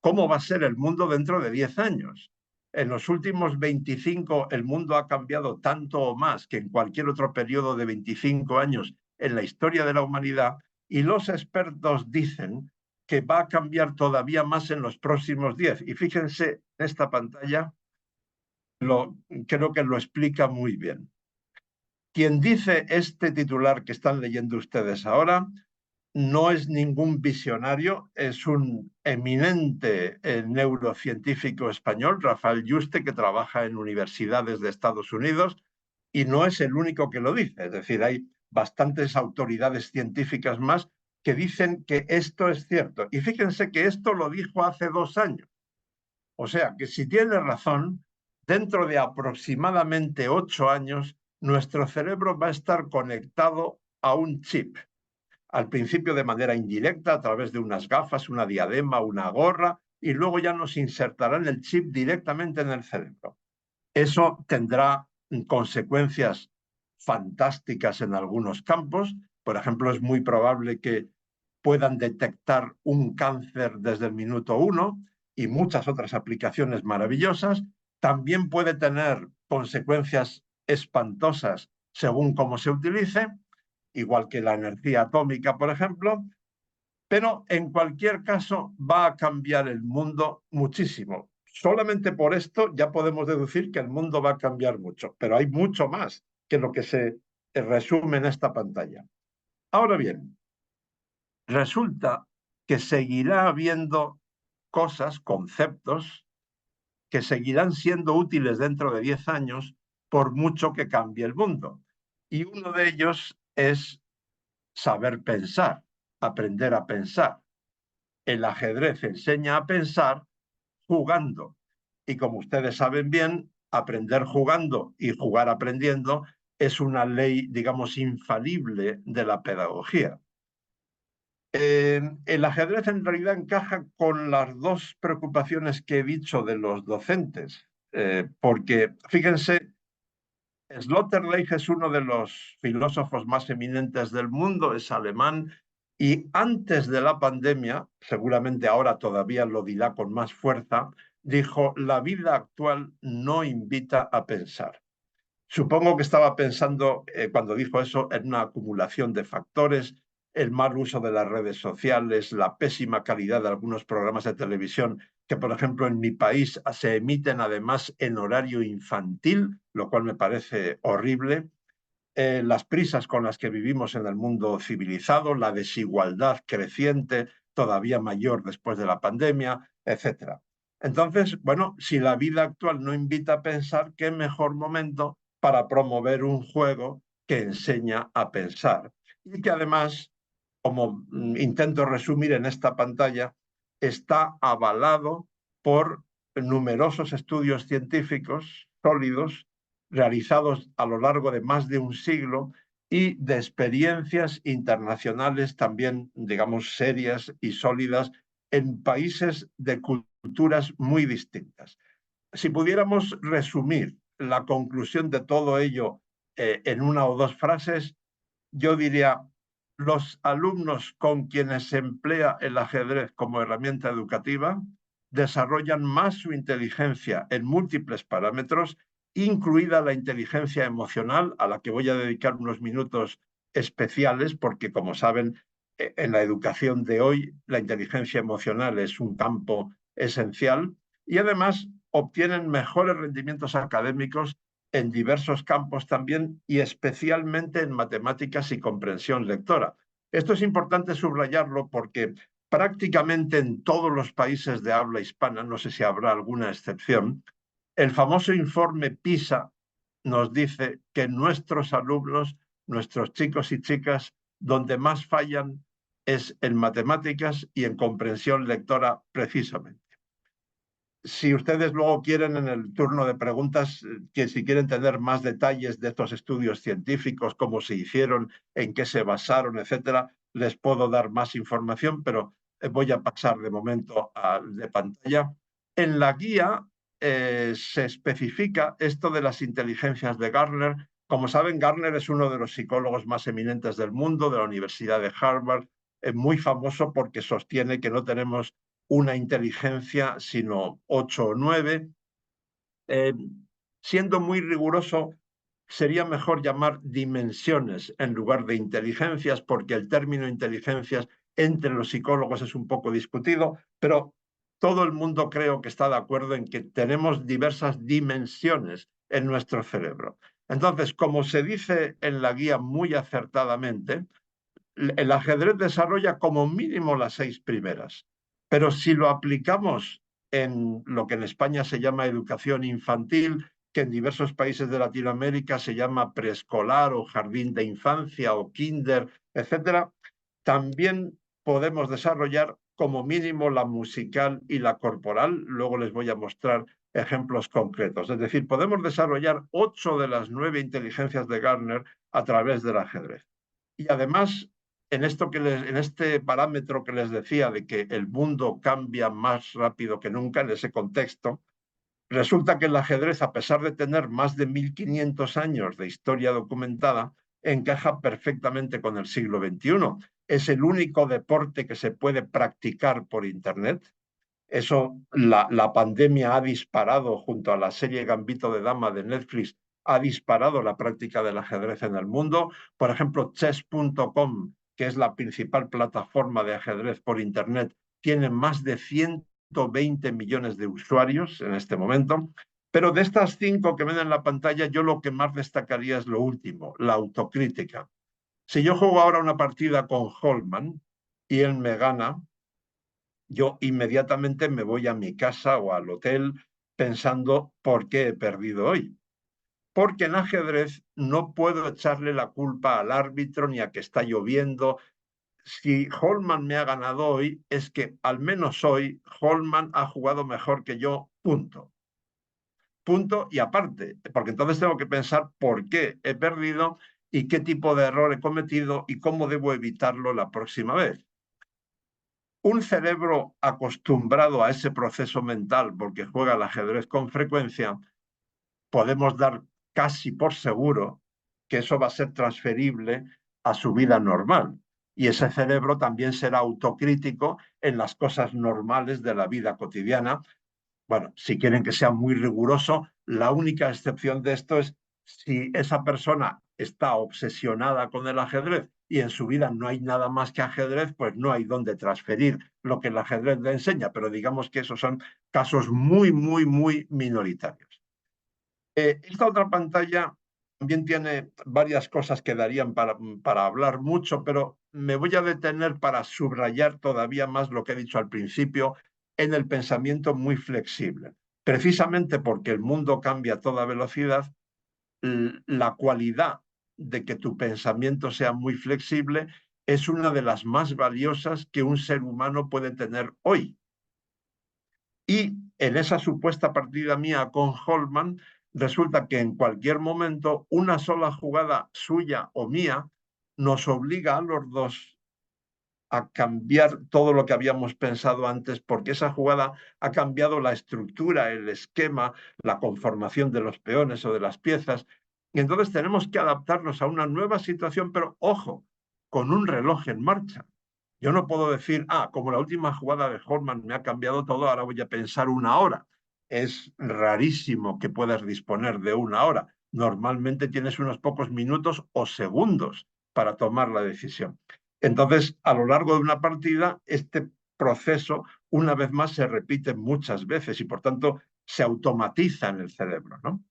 cómo va a ser el mundo dentro de 10 años. En los últimos 25 el mundo ha cambiado tanto o más que en cualquier otro periodo de 25 años en la historia de la humanidad, y los expertos dicen que va a cambiar todavía más en los próximos 10. Y fíjense, esta pantalla creo que lo explica muy bien. Quien dice este titular que están leyendo ustedes ahora no es ningún visionario, es un eminente neurocientífico español, Rafael Yuste, que trabaja en universidades de Estados Unidos, y no es el único que lo dice. Es decir, hay bastantes autoridades científicas más que dicen que esto es cierto. Y fíjense que esto lo dijo hace 2 años. O sea, que si tiene razón, dentro de aproximadamente 8 años, nuestro cerebro va a estar conectado a un chip. Al principio de manera indirecta, a través de unas gafas, una diadema, una gorra, y luego ya nos insertarán el chip directamente en el cerebro. Eso tendrá consecuencias fantásticas en algunos campos. Por ejemplo, es muy probable que puedan detectar un cáncer desde el minuto 1 y muchas otras aplicaciones maravillosas. También puede tener consecuencias espantosas según cómo se utilice, igual que la energía atómica, por ejemplo, pero en cualquier caso va a cambiar el mundo muchísimo. Solamente por esto ya podemos deducir que el mundo va a cambiar mucho, pero hay mucho más que lo que se resume en esta pantalla. Ahora bien, resulta que seguirá habiendo cosas, conceptos, que seguirán siendo útiles dentro de 10 años por mucho que cambie el mundo. Y uno de ellos es saber pensar, aprender a pensar. El ajedrez enseña a pensar jugando. Y como ustedes saben bien, aprender jugando y jugar aprendiendo es una ley, digamos, infalible de la pedagogía. El ajedrez en realidad encaja con las dos preocupaciones que he dicho de los docentes, porque fíjense, Sloterdijk es uno de los filósofos más eminentes del mundo, es alemán, y antes de la pandemia, seguramente ahora todavía lo dirá con más fuerza, dijo: la vida actual no invita a pensar. Supongo que estaba pensando, cuando dijo eso, en una acumulación de factores, el mal uso de las redes sociales, la pésima calidad de algunos programas de televisión que, por ejemplo, en mi país se emiten además en horario infantil, lo cual me parece horrible, las prisas con las que vivimos en el mundo civilizado, la desigualdad creciente, todavía mayor después de la pandemia, etc. Entonces, bueno, si la vida actual no invita a pensar, ¿qué mejor momento para promover un juego que enseña a pensar? y que además, como intento resumir en esta pantalla, está avalado por numerosos estudios científicos sólidos realizados a lo largo de más de un siglo y de experiencias internacionales también, digamos, serias y sólidas en países de culturas muy distintas. Si pudiéramos resumir la conclusión de todo ello en una o dos frases, yo diría: los alumnos con quienes se emplea el ajedrez como herramienta educativa desarrollan más su inteligencia en múltiples parámetros, incluida la inteligencia emocional, a la que voy a dedicar unos minutos especiales, porque, como saben, en la educación de hoy la inteligencia emocional es un campo esencial, y además obtienen mejores rendimientos académicos en diversos campos también, y especialmente en matemáticas y comprensión lectora. Esto es importante subrayarlo porque prácticamente en todos los países de habla hispana, no sé si habrá alguna excepción, el famoso informe PISA nos dice que nuestros alumnos, nuestros chicos y chicas, donde más fallan es en matemáticas y en comprensión lectora precisamente. Si ustedes luego quieren en el turno de preguntas, que si quieren tener más detalles de estos estudios científicos, cómo se hicieron, en qué se basaron, etcétera, les puedo dar más información, pero voy a pasar de momento de pantalla. En la guía se especifica esto de las inteligencias de Gardner. Como saben, Gardner es uno de los psicólogos más eminentes del mundo, de la Universidad de Harvard, muy famoso porque sostiene que no tenemos una inteligencia, sino 8 o 9. Siendo muy riguroso, sería mejor llamar dimensiones en lugar de inteligencias, porque el término inteligencias entre los psicólogos es un poco discutido, pero todo el mundo creo que está de acuerdo en que tenemos diversas dimensiones en nuestro cerebro. Entonces, como se dice en la guía muy acertadamente, el ajedrez desarrolla como mínimo las 6 primeras, pero si lo aplicamos en lo que en España se llama educación infantil, que en diversos países de Latinoamérica se llama preescolar o jardín de infancia o kinder, etcétera, también podemos desarrollar como mínimo la musical y la corporal. Luego les voy a mostrar ejemplos concretos. Es decir, podemos desarrollar 8 de las 9 inteligencias de Gardner a través del ajedrez. Y además, en este parámetro que les decía de que el mundo cambia más rápido que nunca, en ese contexto, resulta que el ajedrez, a pesar de tener más de 1500 años de historia documentada, encaja perfectamente con el siglo XXI. Es el único deporte que se puede practicar por Internet. Eso, la pandemia ha disparado, junto a la serie Gambito de Dama de Netflix, ha disparado la práctica del ajedrez en el mundo. Por ejemplo, chess.com, que es la principal plataforma de ajedrez por Internet, tiene más de 120 millones de usuarios en este momento. Pero de estas 5 que ven en la pantalla, yo lo que más destacaría es lo último, la autocrítica. Si yo juego ahora una partida con Holman y él me gana, yo inmediatamente me voy a mi casa o al hotel pensando por qué he perdido hoy. Porque en ajedrez no puedo echarle la culpa al árbitro ni a que está lloviendo. Si Holman me ha ganado hoy, es que al menos hoy Holman ha jugado mejor que yo, punto. Punto y aparte, porque entonces tengo que pensar por qué he perdido y qué tipo de error he cometido y cómo debo evitarlo la próxima vez. Un cerebro acostumbrado a ese proceso mental, porque juega al ajedrez con frecuencia, podemos dar casi por seguro que eso va a ser transferible a su vida normal. Y ese cerebro también será autocrítico en las cosas normales de la vida cotidiana. Bueno, si quieren que sea muy riguroso, la única excepción de esto es si esa persona está obsesionada con el ajedrez y en su vida no hay nada más que ajedrez, pues no hay dónde transferir lo que el ajedrez le enseña, pero digamos que esos son casos muy, muy, muy minoritarios. Esta otra pantalla también tiene varias cosas que darían para hablar mucho, pero me voy a detener para subrayar todavía más lo que he dicho al principio en el pensamiento muy flexible. Precisamente porque el mundo cambia a toda velocidad, la cualidad de que tu pensamiento sea muy flexible es una de las más valiosas que un ser humano puede tener hoy. Y en esa supuesta partida mía con Holman, resulta que en cualquier momento una sola jugada suya o mía nos obliga a los dos a cambiar todo lo que habíamos pensado antes, porque esa jugada ha cambiado la estructura, el esquema, la conformación de los peones o de las piezas. Y entonces tenemos que adaptarnos a una nueva situación, pero ojo, con un reloj en marcha. Yo no puedo decir, como la última jugada de Holman me ha cambiado todo, ahora voy a pensar una hora. Es rarísimo que puedas disponer de una hora. Normalmente tienes unos pocos minutos o segundos para tomar la decisión. Entonces, a lo largo de una partida, este proceso, una vez más, se repite muchas veces y, por tanto, se automatiza en el cerebro, ¿no?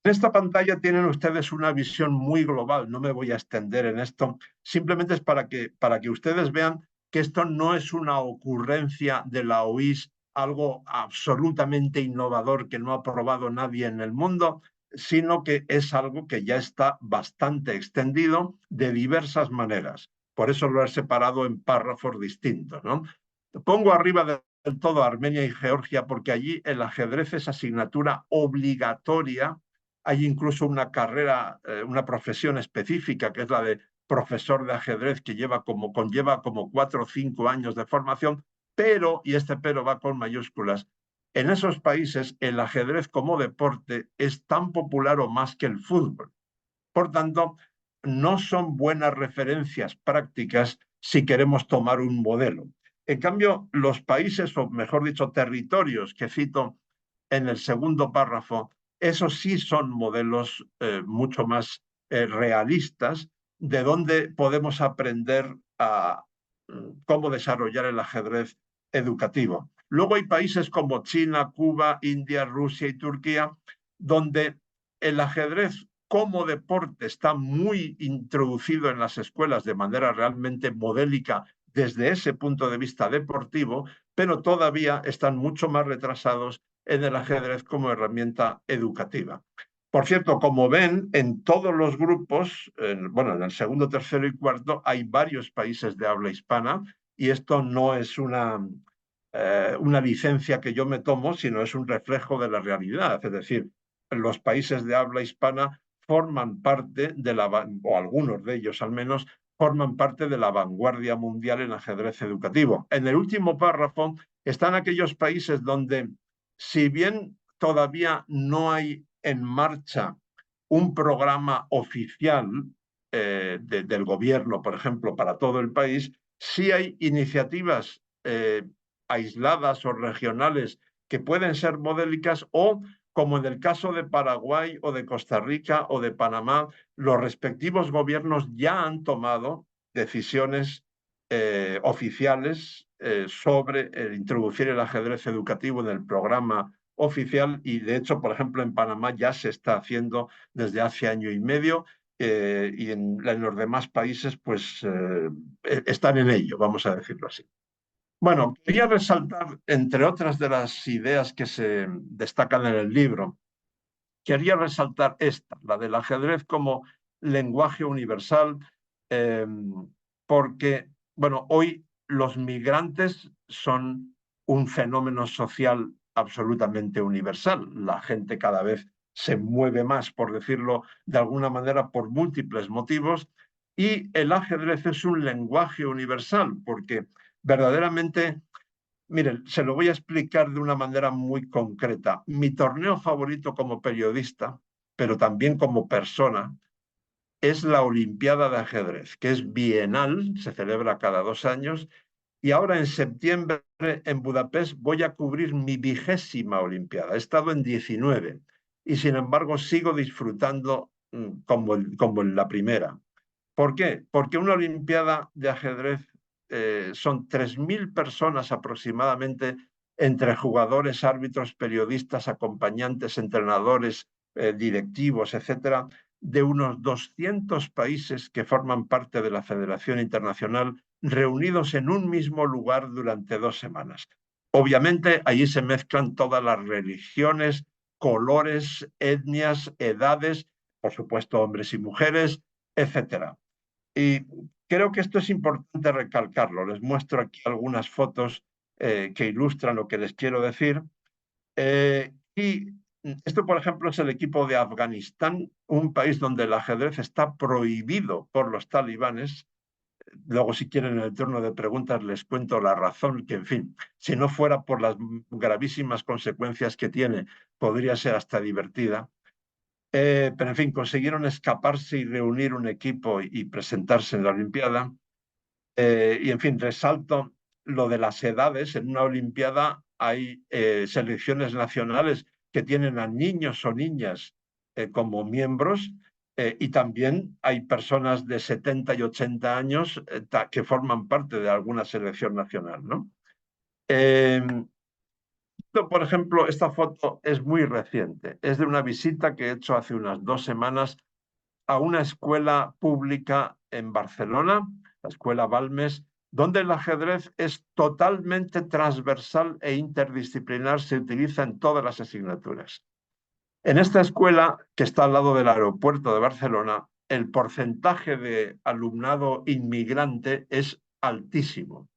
En esta pantalla tienen ustedes una visión muy global, no me voy a extender en esto, simplemente es para que ustedes vean que esto no es una ocurrencia de la OIS, algo absolutamente innovador que no ha probado nadie en el mundo, sino que es algo que ya está bastante extendido de diversas maneras. Por eso lo he separado en párrafos distintos, ¿no? Pongo arriba del todo Armenia y Georgia porque allí el ajedrez es asignatura obligatoria. Hay incluso una carrera, una profesión específica, que es la de profesor de ajedrez, que conlleva como 4 o 5 años de formación, pero, y este pero va con mayúsculas, en esos países el ajedrez como deporte es tan popular o más que el fútbol. Por tanto, no son buenas referencias prácticas si queremos tomar un modelo. En cambio, los países, o mejor dicho, territorios que cito en el segundo párrafo, esos sí son modelos mucho más realistas de donde podemos aprender a cómo desarrollar el ajedrez educativo. Luego hay países como China, Cuba, India, Rusia y Turquía, donde el ajedrez como deporte está muy introducido en las escuelas de manera realmente modélica desde ese punto de vista deportivo, pero todavía están mucho más retrasados en el ajedrez como herramienta educativa. Por cierto, como ven, en todos los grupos, en el segundo, tercero y cuarto, hay varios países de habla hispana y esto no es una licencia que yo me tomo, sino es un reflejo de la realidad. Es decir, los países de habla hispana forman parte de o algunos de ellos al menos, forman parte de la vanguardia mundial en ajedrez educativo. En el último párrafo están aquellos países donde, si bien todavía no hay en marcha un programa oficial del gobierno, por ejemplo, para todo el país, sí hay iniciativas aisladas o regionales que pueden ser modélicas o, como en el caso de Paraguay o de Costa Rica o de Panamá, los respectivos gobiernos ya han tomado decisiones oficiales sobre introducir el ajedrez educativo en el programa oficial y, de hecho, por ejemplo, en Panamá ya se está haciendo desde hace año y medio y en los demás países pues están en ello, vamos a decirlo así. Bueno, quería resaltar, entre otras de las ideas que se destacan en el libro, quería resaltar esta, la del ajedrez como lenguaje universal, porque, bueno, hoy los migrantes son un fenómeno social absolutamente universal. La gente cada vez se mueve más, por decirlo de alguna manera, por múltiples motivos, y el ajedrez es un lenguaje universal, porque verdaderamente, miren, se lo voy a explicar de una manera muy concreta. Mi torneo favorito como periodista, pero también como persona, es la Olimpiada de Ajedrez, que es bienal, se celebra cada 2 años, y ahora en septiembre en Budapest voy a cubrir mi 20ª Olimpiada. He estado en 19 y sin embargo sigo disfrutando como en la primera. ¿Por qué? Porque una Olimpiada de ajedrez son 3.000 personas aproximadamente entre jugadores, árbitros, periodistas, acompañantes, entrenadores, directivos, etcétera, de unos 200 países que forman parte de la Federación Internacional, reunidos en un mismo lugar durante 2 semanas. Obviamente, allí se mezclan todas las religiones, colores, etnias, edades, por supuesto, hombres y mujeres, etcétera. Y creo que esto es importante recalcarlo. Les muestro aquí algunas fotos que ilustran lo que les quiero decir. Y esto, por ejemplo, es el equipo de Afganistán, un país donde el ajedrez está prohibido por los talibanes. Luego, si quieren, en el turno de preguntas les cuento la razón, que, en fin, si no fuera por las gravísimas consecuencias que tiene, podría ser hasta divertida. Pero, en fin, consiguieron escaparse y reunir un equipo y presentarse en la Olimpiada. Y, en fin, resalto lo de las edades. En una Olimpiada hay selecciones nacionales que tienen a niños o niñas como miembros, y también hay personas de 70 y 80 años que forman parte de alguna selección nacional, ¿no? Por ejemplo, esta foto es muy reciente. Es de una visita que he hecho hace unas 2 semanas a una escuela pública en Barcelona, la Escuela Balmes, donde el ajedrez es totalmente transversal e interdisciplinar, se utiliza en todas las asignaturas. En esta escuela, que está al lado del aeropuerto de Barcelona, el porcentaje de alumnado inmigrante es altísimo.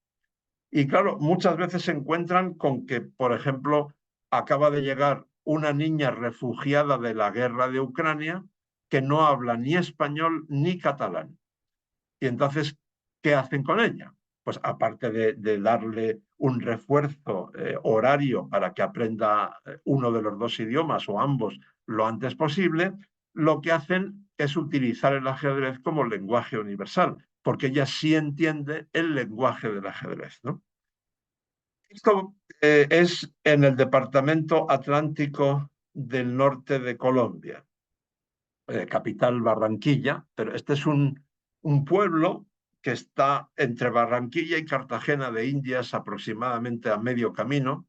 Y claro, muchas veces se encuentran con que, por ejemplo, acaba de llegar una niña refugiada de la guerra de Ucrania que no habla ni español ni catalán. Y entonces, ¿qué hacen con ella? Pues aparte de darle un refuerzo horario para que aprenda uno de los 2 idiomas o ambos lo antes posible, lo que hacen es utilizar el ajedrez como lenguaje universal, porque ella sí entiende el lenguaje del ajedrez, ¿no? Esto es en el departamento Atlántico del norte de Colombia, capital Barranquilla, pero este es un pueblo que está entre Barranquilla y Cartagena de Indias, aproximadamente a medio camino.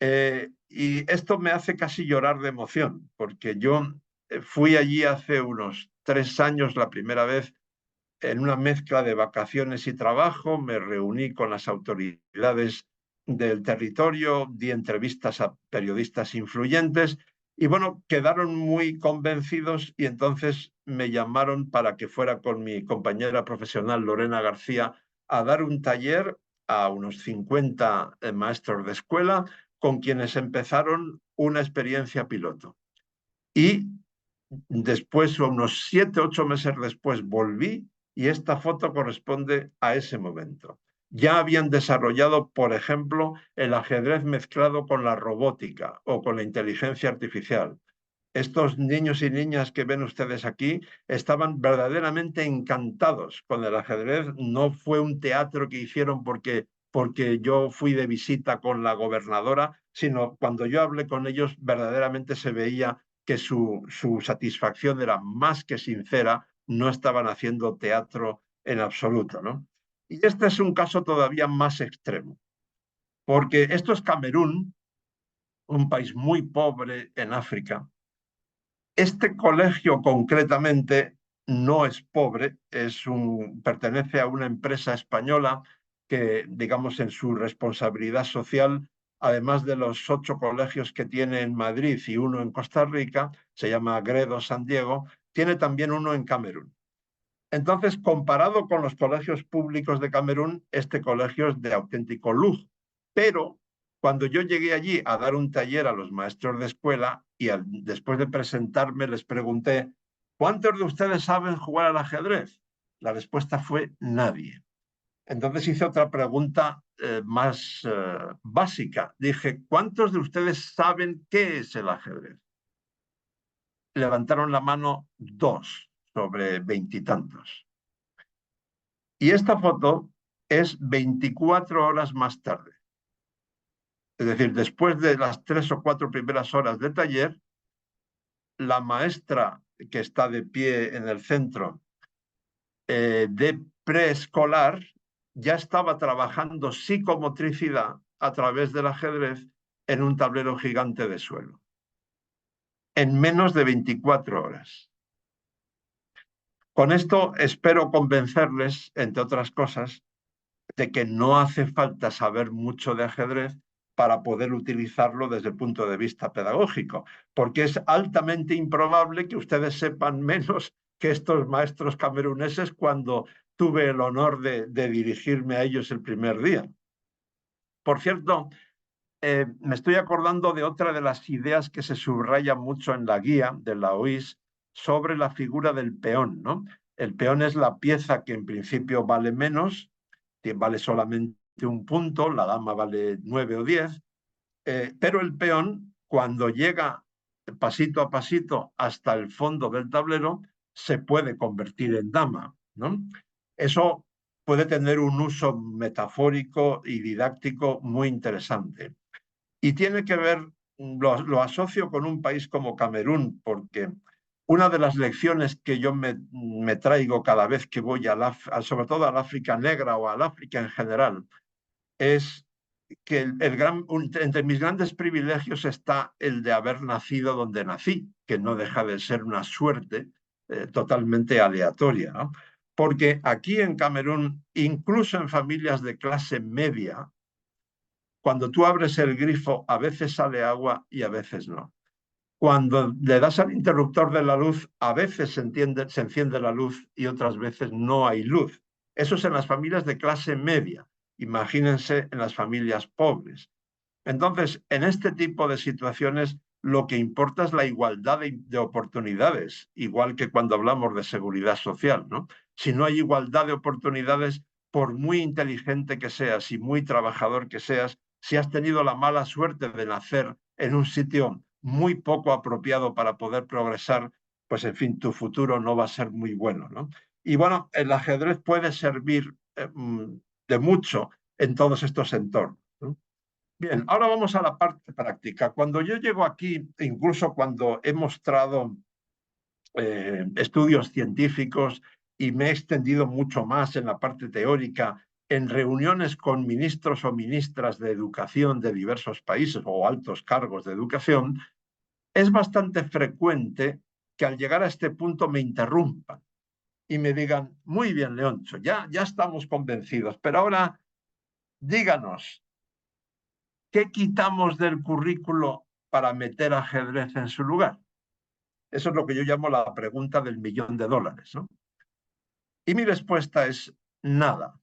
Y esto me hace casi llorar de emoción, porque yo fui allí hace unos 3 años la primera vez en una mezcla de vacaciones y trabajo. Me reuní con las autoridades del territorio, di entrevistas a periodistas influyentes y, bueno, quedaron muy convencidos y entonces me llamaron para que fuera con mi compañera profesional Lorena García a dar un taller a unos 50 maestros de escuela con quienes empezaron una experiencia piloto. Y después, unos 7, 8 meses después, volví y esta foto corresponde a ese momento. Ya habían desarrollado, por ejemplo, el ajedrez mezclado con la robótica o con la inteligencia artificial. Estos niños y niñas que ven ustedes aquí estaban verdaderamente encantados con el ajedrez. No fue un teatro que hicieron porque yo fui de visita con la gobernadora, sino cuando yo hablé con ellos verdaderamente se veía que su satisfacción era más que sincera, no estaban haciendo teatro en absoluto, ¿no? Y este es un caso todavía más extremo, porque esto es Camerún, un país muy pobre en África. Este colegio concretamente no es pobre, pertenece a una empresa española que, digamos, en su responsabilidad social, además de los 8 colegios que tiene en Madrid y uno en Costa Rica, se llama Gredo San Diego, tiene también uno en Camerún. Entonces, comparado con los colegios públicos de Camerún, este colegio es de auténtico lujo. Pero cuando yo llegué allí a dar un taller a los maestros de escuela y después de presentarme les pregunté, ¿cuántos de ustedes saben jugar al ajedrez? La respuesta fue nadie. Entonces hice otra pregunta más básica. Dije, ¿cuántos de ustedes saben qué es el ajedrez? Levantaron la mano 2 sobre 20 y tantos. Y esta foto es 24 horas más tarde. Es decir, después de las 3 o 4 primeras horas de taller, la maestra que está de pie en el centro de preescolar ya estaba trabajando psicomotricidad a través del ajedrez en un tablero gigante de suelo, en menos de 24 horas. Con esto espero convencerles, entre otras cosas, de que no hace falta saber mucho de ajedrez para poder utilizarlo desde el punto de vista pedagógico, porque es altamente improbable que ustedes sepan menos que estos maestros cameruneses cuando tuve el honor de dirigirme a ellos el primer día. Por cierto, me estoy acordando de otra de las ideas que se subraya mucho en la guía de la OIS sobre la figura del peón, ¿no? El peón es la pieza que en principio vale menos, que vale solamente un punto, la dama vale 9 o 10, pero el peón, cuando llega pasito a pasito hasta el fondo del tablero, se puede convertir en dama, ¿no? Eso puede tener un uso metafórico y didáctico muy interesante. Y tiene que ver, lo asocio con un país como Camerún, porque una de las lecciones que yo me traigo cada vez que voy sobre todo al África negra o al África en general, es que entre mis grandes privilegios está el de haber nacido donde nací, que no deja de ser una suerte totalmente aleatoria, ¿no? Porque aquí en Camerún, incluso en familias de clase media, cuando tú abres el grifo, a veces sale agua y a veces no. Cuando le das al interruptor de la luz, a veces se enciende la luz y otras veces no hay luz. Eso es en las familias de clase media. Imagínense en las familias pobres. Entonces, en este tipo de situaciones, lo que importa es la igualdad de oportunidades, igual que cuando hablamos de seguridad social, ¿no? Si no hay igualdad de oportunidades, por muy inteligente que seas y muy trabajador que seas, si has tenido la mala suerte de nacer en un sitio muy poco apropiado para poder progresar, pues en fin, tu futuro no va a ser muy bueno, ¿no? Y bueno, el ajedrez puede servir de mucho en todos estos entornos, ¿no? Bien, ahora vamos a la parte práctica. Cuando yo llego aquí, incluso cuando he mostrado estudios científicos y me he extendido mucho más en la parte teórica, en reuniones con ministros o ministras de educación de diversos países o altos cargos de educación, es bastante frecuente que al llegar a este punto me interrumpan y me digan, muy bien, Leoncho, ya estamos convencidos, pero ahora díganos, ¿qué quitamos del currículo para meter ajedrez en su lugar? Eso es lo que yo llamo la pregunta del $1.000.000, ¿no? Y mi respuesta es nada,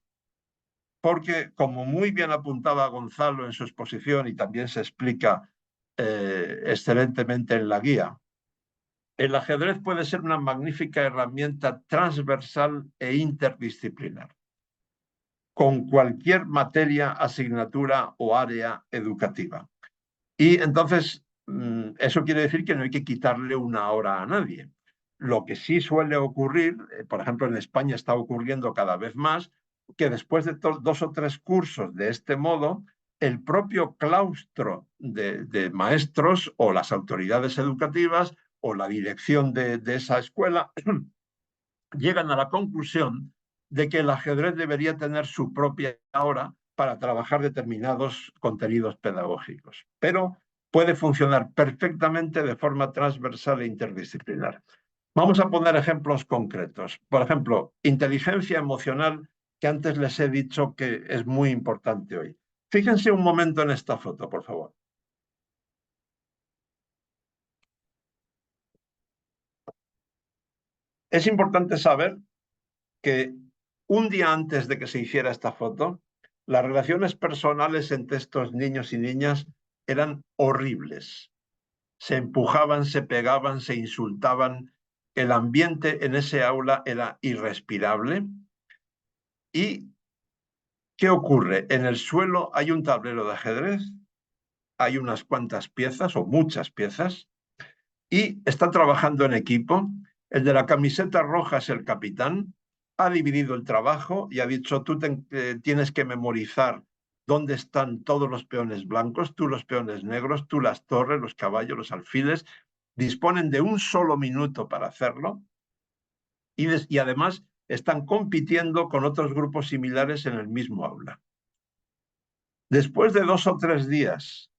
porque como muy bien apuntaba Gonzalo en su exposición y también se explica excelentemente en la guía, el ajedrez puede ser una magnífica herramienta transversal e interdisciplinar, con cualquier materia, asignatura o área educativa. Y entonces, eso quiere decir que no hay que quitarle una hora a nadie. Lo que sí suele ocurrir, por ejemplo, en España está ocurriendo cada vez más, que después de 2 o 3 cursos de este modo, el propio claustro de maestros o las autoridades educativas o la dirección de esa escuela llegan a la conclusión de que el ajedrez debería tener su propia hora para trabajar determinados contenidos pedagógicos, pero puede funcionar perfectamente de forma transversal e interdisciplinar. Vamos a poner ejemplos concretos. Por ejemplo, inteligencia emocional, que antes les he dicho que es muy importante hoy. Fíjense un momento en esta foto, por favor. Es importante saber que un día antes de que se hiciera esta foto, las relaciones personales entre estos niños y niñas eran horribles. Se empujaban, se pegaban, se insultaban. El ambiente en ese aula era irrespirable. ¿Y qué ocurre? En el suelo hay un tablero de ajedrez, hay unas cuantas piezas o muchas piezas, y están trabajando en equipo. El de la camiseta roja es el capitán, ha dividido el trabajo y ha dicho, tú tienes que memorizar dónde están todos los peones blancos, tú los peones negros, tú las torres, los caballos, los alfiles. Disponen de un solo minuto para hacerlo y además están compitiendo con otros grupos similares en el mismo aula. Después de 2 o 3 días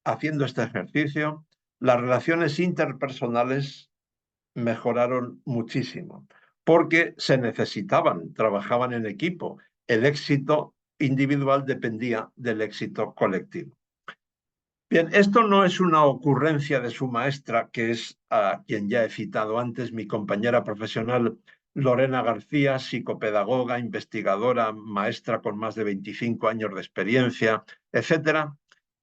haciendo este ejercicio, las relaciones interpersonales mejoraron muchísimo, porque se necesitaban, trabajaban en equipo. El éxito individual dependía del éxito colectivo. Bien, esto no es una ocurrencia de su maestra, que es a quien ya he citado antes, mi compañera profesional Lorena García, psicopedagoga, investigadora, maestra con más de 25 años de experiencia, etcétera,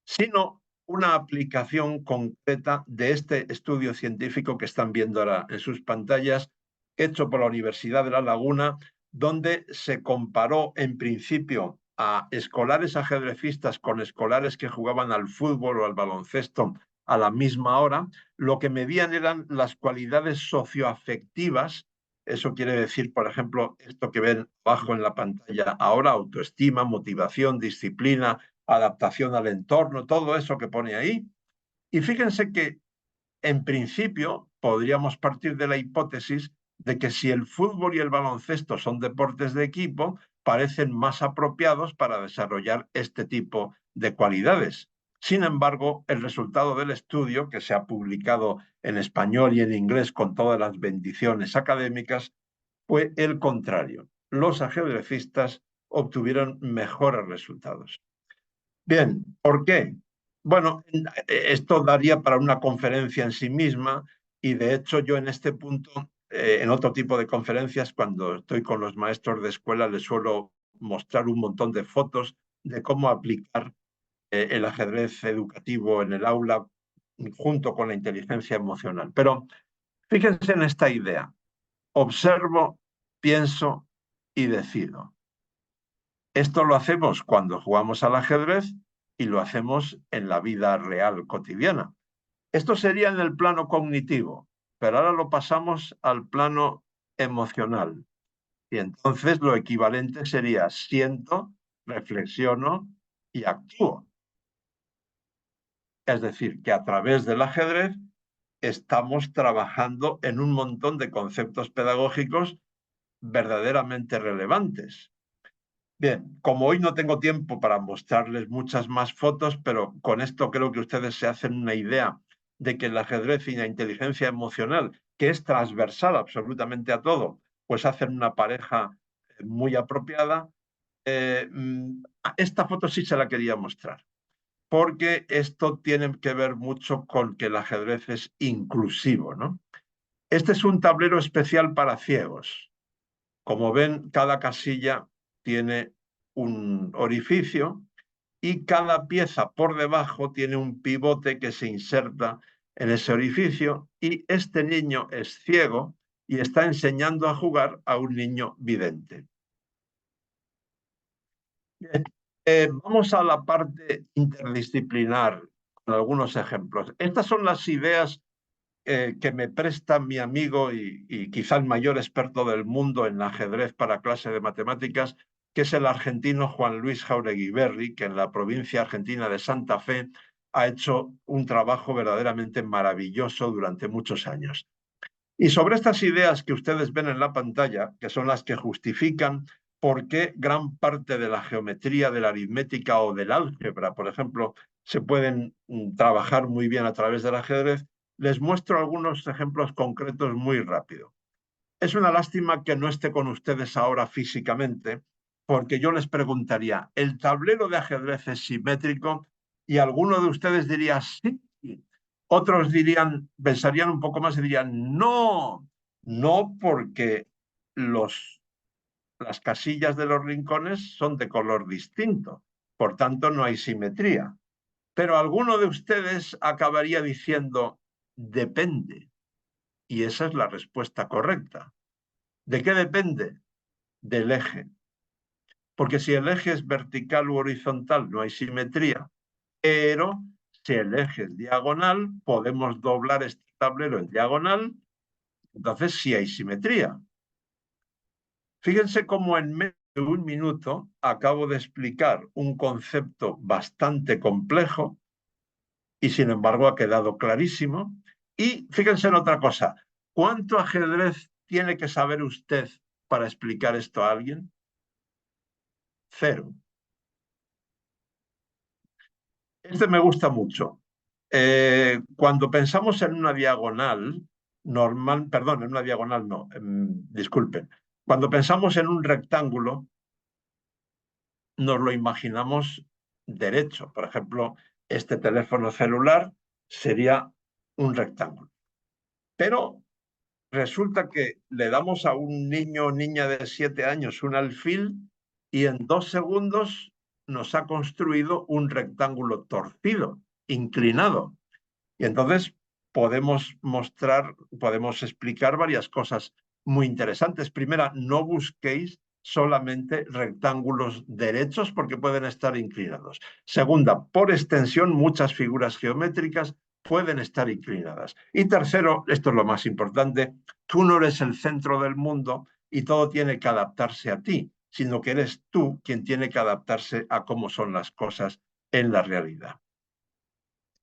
sino una aplicación concreta de este estudio científico que están viendo ahora en sus pantallas, hecho por la Universidad de La Laguna, donde se comparó en principio a escolares ajedrecistas con escolares que jugaban al fútbol o al baloncesto a la misma hora. Lo que medían eran las cualidades socioafectivas. Eso quiere decir, por ejemplo, esto que ven abajo en la pantalla ahora: autoestima, motivación, disciplina, adaptación al entorno, todo eso que pone ahí. Y fíjense que en principio podríamos partir de la hipótesis de que si el fútbol y el baloncesto son deportes de equipo, parecen más apropiados para desarrollar este tipo de cualidades. Sin embargo, el resultado del estudio, que se ha publicado en español y en inglés con todas las bendiciones académicas, fue el contrario. Los ajedrecistas obtuvieron mejores resultados. Bien, ¿por qué? Bueno, esto daría para una conferencia en sí misma, y de hecho yo en este punto, en otro tipo de conferencias, cuando estoy con los maestros de escuela, les suelo mostrar un montón de fotos de cómo aplicar el ajedrez educativo en el aula junto con la inteligencia emocional. Pero fíjense en esta idea: observo, pienso y decido. Esto lo hacemos cuando jugamos al ajedrez y lo hacemos en la vida real cotidiana. Esto sería en el plano cognitivo, pero ahora lo pasamos al plano emocional. Y entonces lo equivalente sería: siento, reflexiono y actúo. Es decir, que a través del ajedrez estamos trabajando en un montón de conceptos pedagógicos verdaderamente relevantes. Bien, como hoy no tengo tiempo para mostrarles muchas más fotos, pero con esto creo que ustedes se hacen una idea de que el ajedrez y la inteligencia emocional, que es transversal absolutamente a todo, pues hacen una pareja muy apropiada. Esta foto sí se la quería mostrar, porque esto tiene que ver mucho con que el ajedrez es inclusivo, ¿no? Este es un tablero especial para ciegos. Como ven, cada casilla tiene un orificio y cada pieza por debajo tiene un pivote que se inserta en ese orificio, y este niño es ciego y está enseñando a jugar a un niño vidente. Bien, vamos a la parte interdisciplinar con algunos ejemplos. Estas son las ideas que me presta mi amigo y quizá el mayor experto del mundo en ajedrez para clase de matemáticas, que es el argentino Juan Luis Jáuregui Berri, que en la provincia argentina de Santa Fe ha hecho un trabajo verdaderamente maravilloso durante muchos años. Y sobre estas ideas que ustedes ven en la pantalla, que son las que justifican por qué gran parte de la geometría, de la aritmética o del álgebra, por ejemplo, se pueden trabajar muy bien a través del ajedrez, les muestro algunos ejemplos concretos muy rápido. Es una lástima que no esté con ustedes ahora físicamente, porque yo les preguntaría: ¿el tablero de ajedrez es simétrico? Y alguno de ustedes diría sí. Otros dirían, pensarían un poco más y dirían no, no, porque las casillas de los rincones son de color distinto, por tanto no hay simetría. Pero alguno de ustedes acabaría diciendo depende, y esa es la respuesta correcta. ¿De qué depende? Del eje. Porque si el eje es vertical u horizontal, no hay simetría, pero si el eje es diagonal, podemos doblar este tablero en diagonal, entonces sí hay simetría. Fíjense cómo en menos de un minuto acabo de explicar un concepto bastante complejo y sin embargo ha quedado clarísimo. Y fíjense en otra cosa: ¿cuánto ajedrez tiene que saber usted para explicar esto a alguien? Cero. Este me gusta mucho. Cuando pensamos en una diagonal, perdón, en una diagonal no, disculpen. Cuando pensamos en un rectángulo, nos lo imaginamos derecho. Por ejemplo, este teléfono celular sería un rectángulo. Pero resulta que le damos a un niño o niña de 7 años un alfil y en 2 segundos nos ha construido un rectángulo torcido, inclinado. Y entonces podemos explicar varias cosas muy interesantes. Primera, no busquéis solamente rectángulos derechos porque pueden estar inclinados. Segunda, por extensión, muchas figuras geométricas pueden estar inclinadas. Y tercero, esto es lo más importante, tú no eres el centro del mundo y todo tiene que adaptarse a ti, sino que eres tú quien tiene que adaptarse a cómo son las cosas en la realidad.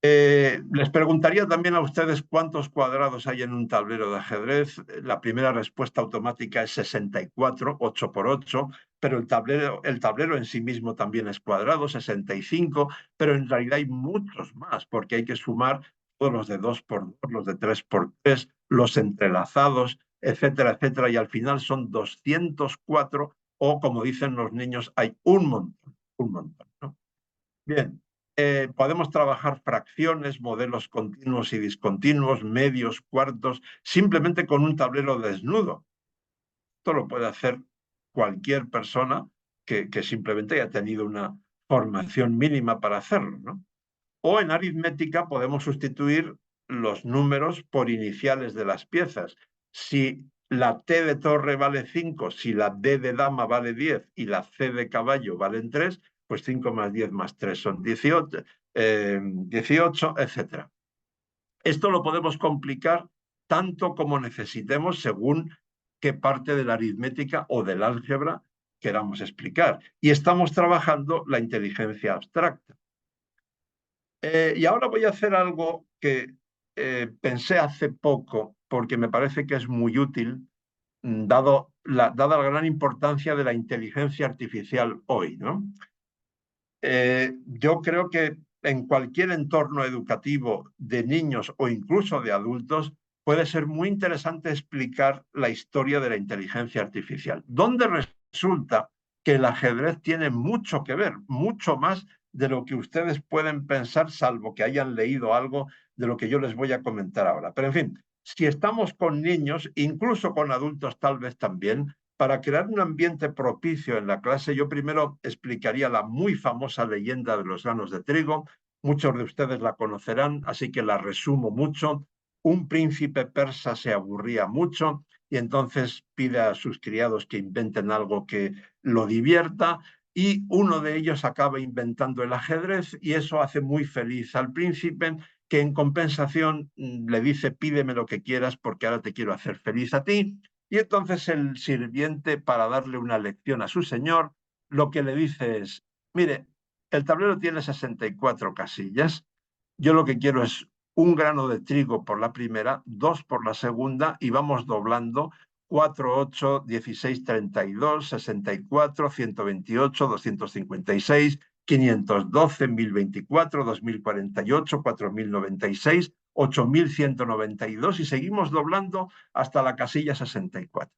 Les preguntaría también a ustedes cuántos cuadrados hay en un tablero de ajedrez. La primera respuesta automática es 64, 8 por 8, pero el tablero en sí mismo también es cuadrado, 65, pero en realidad hay muchos más, porque hay que sumar todos los de 2 por 2, los de 3 por 3, los entrelazados, etcétera, etcétera, y al final son 204, o como dicen los niños, hay un montón, ¿no? Bien. Podemos trabajar fracciones, modelos continuos y discontinuos, medios, cuartos, simplemente con un tablero desnudo. Esto lo puede hacer cualquier persona que simplemente haya tenido una formación mínima para hacerlo, ¿no? O en aritmética podemos sustituir los números por iniciales de las piezas. Si la T de torre vale 5, si la D de dama vale 10 y la C de caballo valen 3, pues 5 más 10 más 3 son 18, 18, etc. Esto lo podemos complicar tanto como necesitemos según qué parte de la aritmética o del álgebra queramos explicar. Y estamos trabajando la inteligencia abstracta. Y ahora voy a hacer algo que pensé hace poco, porque me parece que es muy útil, dada la gran importancia de la inteligencia artificial hoy, ¿no? Yo creo que en cualquier entorno educativo de niños o incluso de adultos puede ser muy interesante explicar la historia de la inteligencia artificial, donde resulta que el ajedrez tiene mucho que ver, mucho más de lo que ustedes pueden pensar, salvo que hayan leído algo de lo que yo les voy a comentar ahora. Pero en fin, si estamos con niños, incluso con adultos tal vez también, para crear un ambiente propicio en la clase, yo primero explicaría la muy famosa leyenda de los granos de trigo. Muchos de ustedes la conocerán, así que la resumo mucho. Un príncipe persa se aburría mucho y entonces pide a sus criados que inventen algo que lo divierta, y uno de ellos acaba inventando el ajedrez y eso hace muy feliz al príncipe, que en compensación le dice: pídeme lo que quieras porque ahora te quiero hacer feliz a ti. Y entonces el sirviente, para darle una lección a su señor, lo que le dice es: mire, el tablero tiene 64 casillas, yo lo que quiero es un grano de trigo por la primera, 2 por la segunda, y vamos doblando: 4, 8, 16, 32, 64, 128, 256, 512, 1024, 2048, 4096, 8192, y seguimos doblando hasta la casilla 64.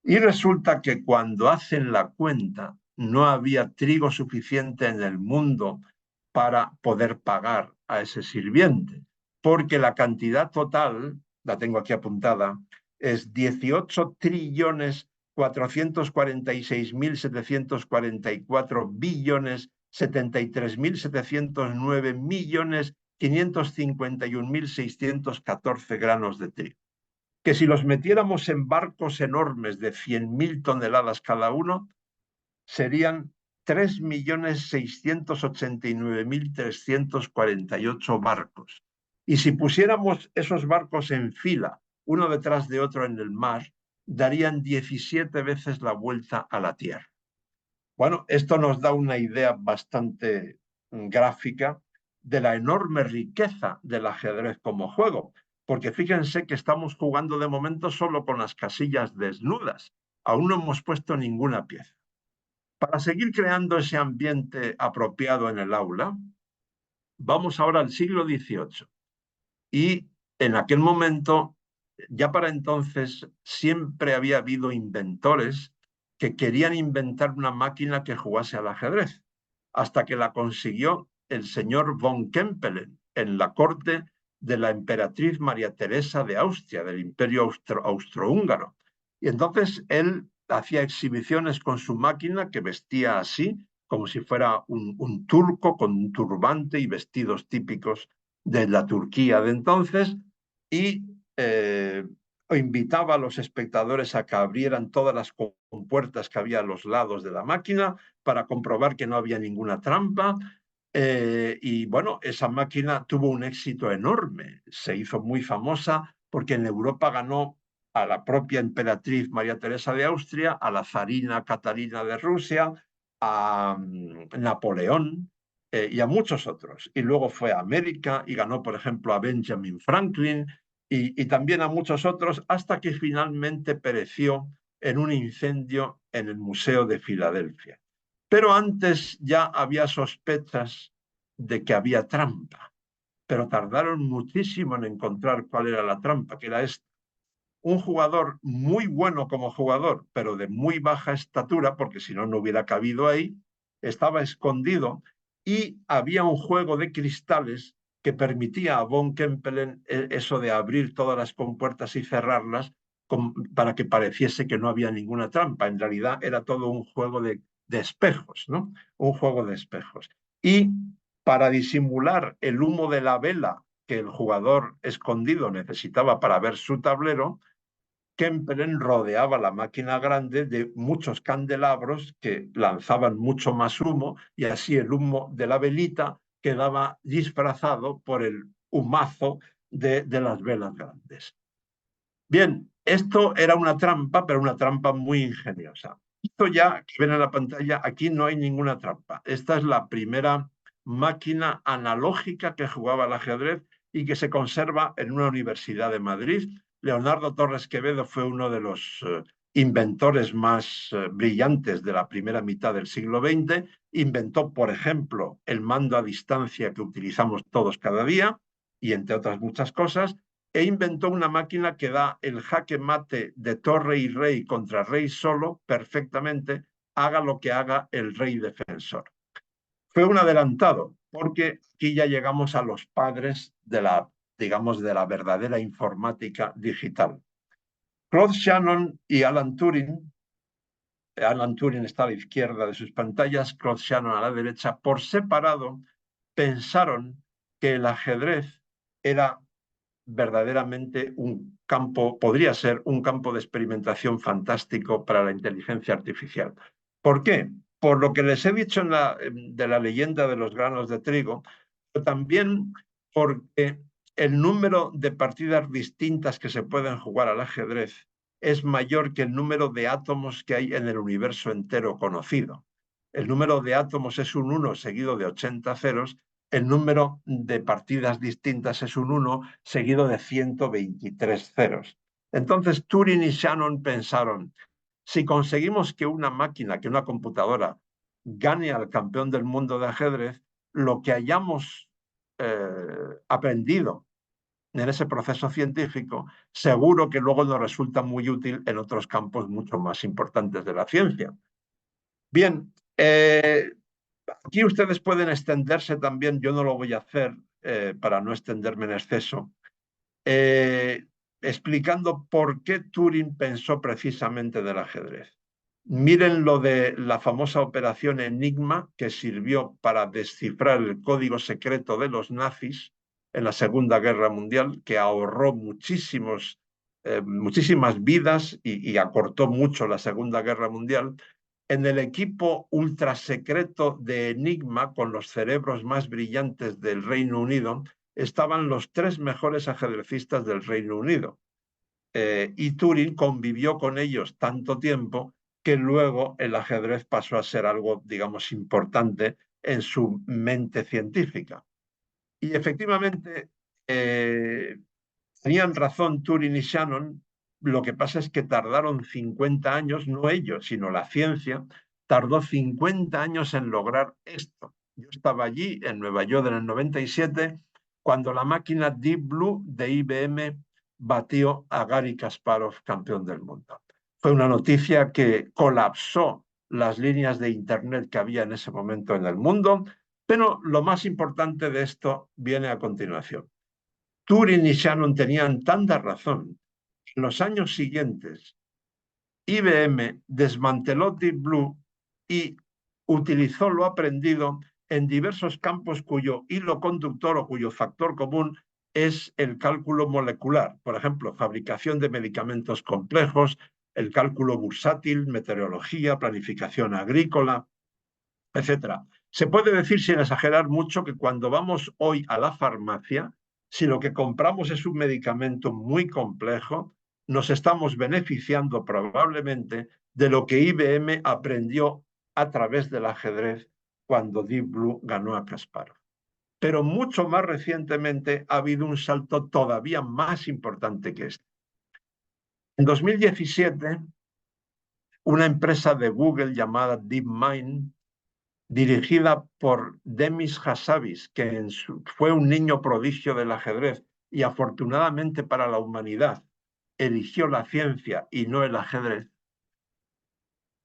Y resulta que cuando hacen la cuenta, no había trigo suficiente en el mundo para poder pagar a ese sirviente, porque la cantidad total, la tengo aquí apuntada, es 18.446.749.709.551.614 granos de trigo, que si los metiéramos en barcos enormes de 100.000 toneladas cada uno, serían 3.689.348 barcos. Y si pusiéramos esos barcos en fila, uno detrás de otro en el mar, darían 17 veces la vuelta a la Tierra. Bueno, esto nos da una idea bastante gráfica de la enorme riqueza del ajedrez como juego, porque fíjense que estamos jugando de momento solo con las casillas desnudas, aún no hemos puesto ninguna pieza. Para seguir creando ese ambiente apropiado en el aula, vamos ahora al siglo XVIII. Y en aquel momento, ya para entonces, siempre había habido inventores que querían inventar una máquina que jugase al ajedrez, hasta que la consiguió el señor von Kempelen en la corte de la emperatriz María Teresa de Austria, del Imperio Austrohúngaro. Y entonces él hacía exhibiciones con su máquina, que vestía así, como si fuera un turco con un turbante y vestidos típicos de la Turquía de entonces, y invitaba a los espectadores a que abrieran todas las compuertas que había a los lados de la máquina para comprobar que no había ninguna trampa. Y bueno, esa máquina tuvo un éxito enorme, se hizo muy famosa porque en Europa ganó a la propia emperatriz María Teresa de Austria, a la zarina Catalina de Rusia, a Napoleón y a muchos otros. Y luego fue a América y ganó, por ejemplo, a Benjamin Franklin y también a muchos otros, hasta que finalmente pereció en un incendio en el Museo de Filadelfia. Pero antes ya había sospechas de que había trampa, pero tardaron muchísimo en encontrar cuál era la trampa, que era esta. Un jugador muy bueno como jugador, pero de muy baja estatura, porque si no, no hubiera cabido ahí, estaba escondido y había un juego de cristales que permitía a von Kempelen eso de abrir todas las compuertas y cerrarlas para que pareciese que no había ninguna trampa. En realidad era todo un juego de espejos, ¿no? Un juego de espejos. Y para disimular el humo de la vela que el jugador escondido necesitaba para ver su tablero, Kempelen rodeaba la máquina grande de muchos candelabros que lanzaban mucho más humo y así el humo de la velita quedaba disfrazado por el humazo de las velas grandes. Bien, esto era una trampa, pero una trampa muy ingeniosa. Esto ya que ven en la pantalla, aquí no hay ninguna trampa. Esta es la primera máquina analógica que jugaba al ajedrez y que se conserva en una universidad de Madrid. Leonardo Torres Quevedo fue uno de los inventores más brillantes de la primera mitad del siglo XX. Inventó, por ejemplo, el mando a distancia que utilizamos todos cada día y entre otras muchas cosas, e inventó una máquina que da el jaque mate de torre y rey contra rey solo perfectamente, haga lo que haga el rey defensor. Fue un adelantado, porque aquí ya llegamos a los padres de la, digamos, de la verdadera informática digital. Claude Shannon y Alan Turing está a la izquierda de sus pantallas, Claude Shannon a la derecha, por separado pensaron que el ajedrez era verdaderamente un campo, podría ser un campo de experimentación fantástico para la inteligencia artificial. ¿Por qué? Por lo que les he dicho de la leyenda de los granos de trigo, pero también porque el número de partidas distintas que se pueden jugar al ajedrez es mayor que el número de átomos que hay en el universo entero conocido. El número de átomos es un 1 seguido de 80 ceros. El número de partidas distintas es un 1 seguido de 123 ceros. Entonces Turing y Shannon pensaron, si conseguimos que una máquina, que una computadora gane al campeón del mundo de ajedrez, lo que hayamos aprendido en ese proceso científico, seguro que luego nos resulta muy útil en otros campos mucho más importantes de la ciencia. Bien, aquí ustedes pueden extenderse también, yo no lo voy a hacer para no extenderme en exceso, explicando por qué Turing pensó precisamente del ajedrez. Miren lo de la famosa operación Enigma, que sirvió para descifrar el código secreto de los nazis en la Segunda Guerra Mundial, que ahorró muchísimas vidas y acortó mucho la Segunda Guerra Mundial. En el equipo ultrasecreto de Enigma, con los cerebros más brillantes del Reino Unido, estaban los 3 mejores ajedrecistas del Reino Unido. Y Turing convivió con ellos tanto tiempo que luego el ajedrez pasó a ser algo, digamos, importante en su mente científica. Y efectivamente, tenían razón Turing y Shannon. Lo que pasa es que tardaron 50 años, no ellos, sino la ciencia, tardó 50 años en lograr esto. Yo estaba allí, en Nueva York, en el 97, cuando la máquina Deep Blue de IBM batió a Garry Kasparov, campeón del mundo. Fue una noticia que colapsó las líneas de Internet que había en ese momento en el mundo, Pero lo más importante de esto viene a continuación. Turing y Shannon tenían tanta razón. En los años siguientes, IBM desmanteló Deep Blue y utilizó lo aprendido en diversos campos cuyo hilo conductor o cuyo factor común es el cálculo molecular. Por ejemplo, fabricación de medicamentos complejos, el cálculo bursátil, meteorología, planificación agrícola, etc. Se puede decir sin exagerar mucho que cuando vamos hoy a la farmacia, si lo que compramos es un medicamento muy complejo, nos estamos beneficiando probablemente de lo que IBM aprendió a través del ajedrez cuando Deep Blue ganó a Kasparov. Pero mucho más recientemente ha habido un salto todavía más importante que este. En 2017, una empresa de Google llamada DeepMind, dirigida por Demis Hassabis, que fue un niño prodigio del ajedrez y afortunadamente para la humanidad eligió la ciencia y no el ajedrez,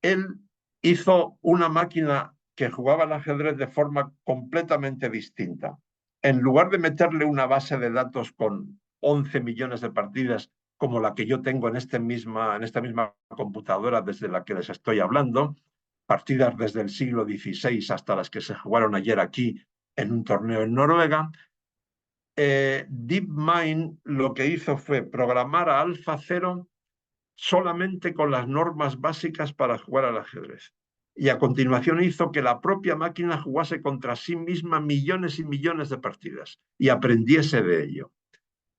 él hizo una máquina que jugaba al ajedrez de forma completamente distinta. En lugar de meterle una base de datos con 11 millones de partidas como la que yo tengo en esta misma computadora desde la que les estoy hablando, partidas desde el siglo XVI hasta las que se jugaron ayer aquí en un torneo en Noruega, DeepMind lo que hizo fue programar a AlphaZero solamente con las normas básicas para jugar al ajedrez. Y a continuación hizo que la propia máquina jugase contra sí misma millones y millones de partidas y aprendiese de ello.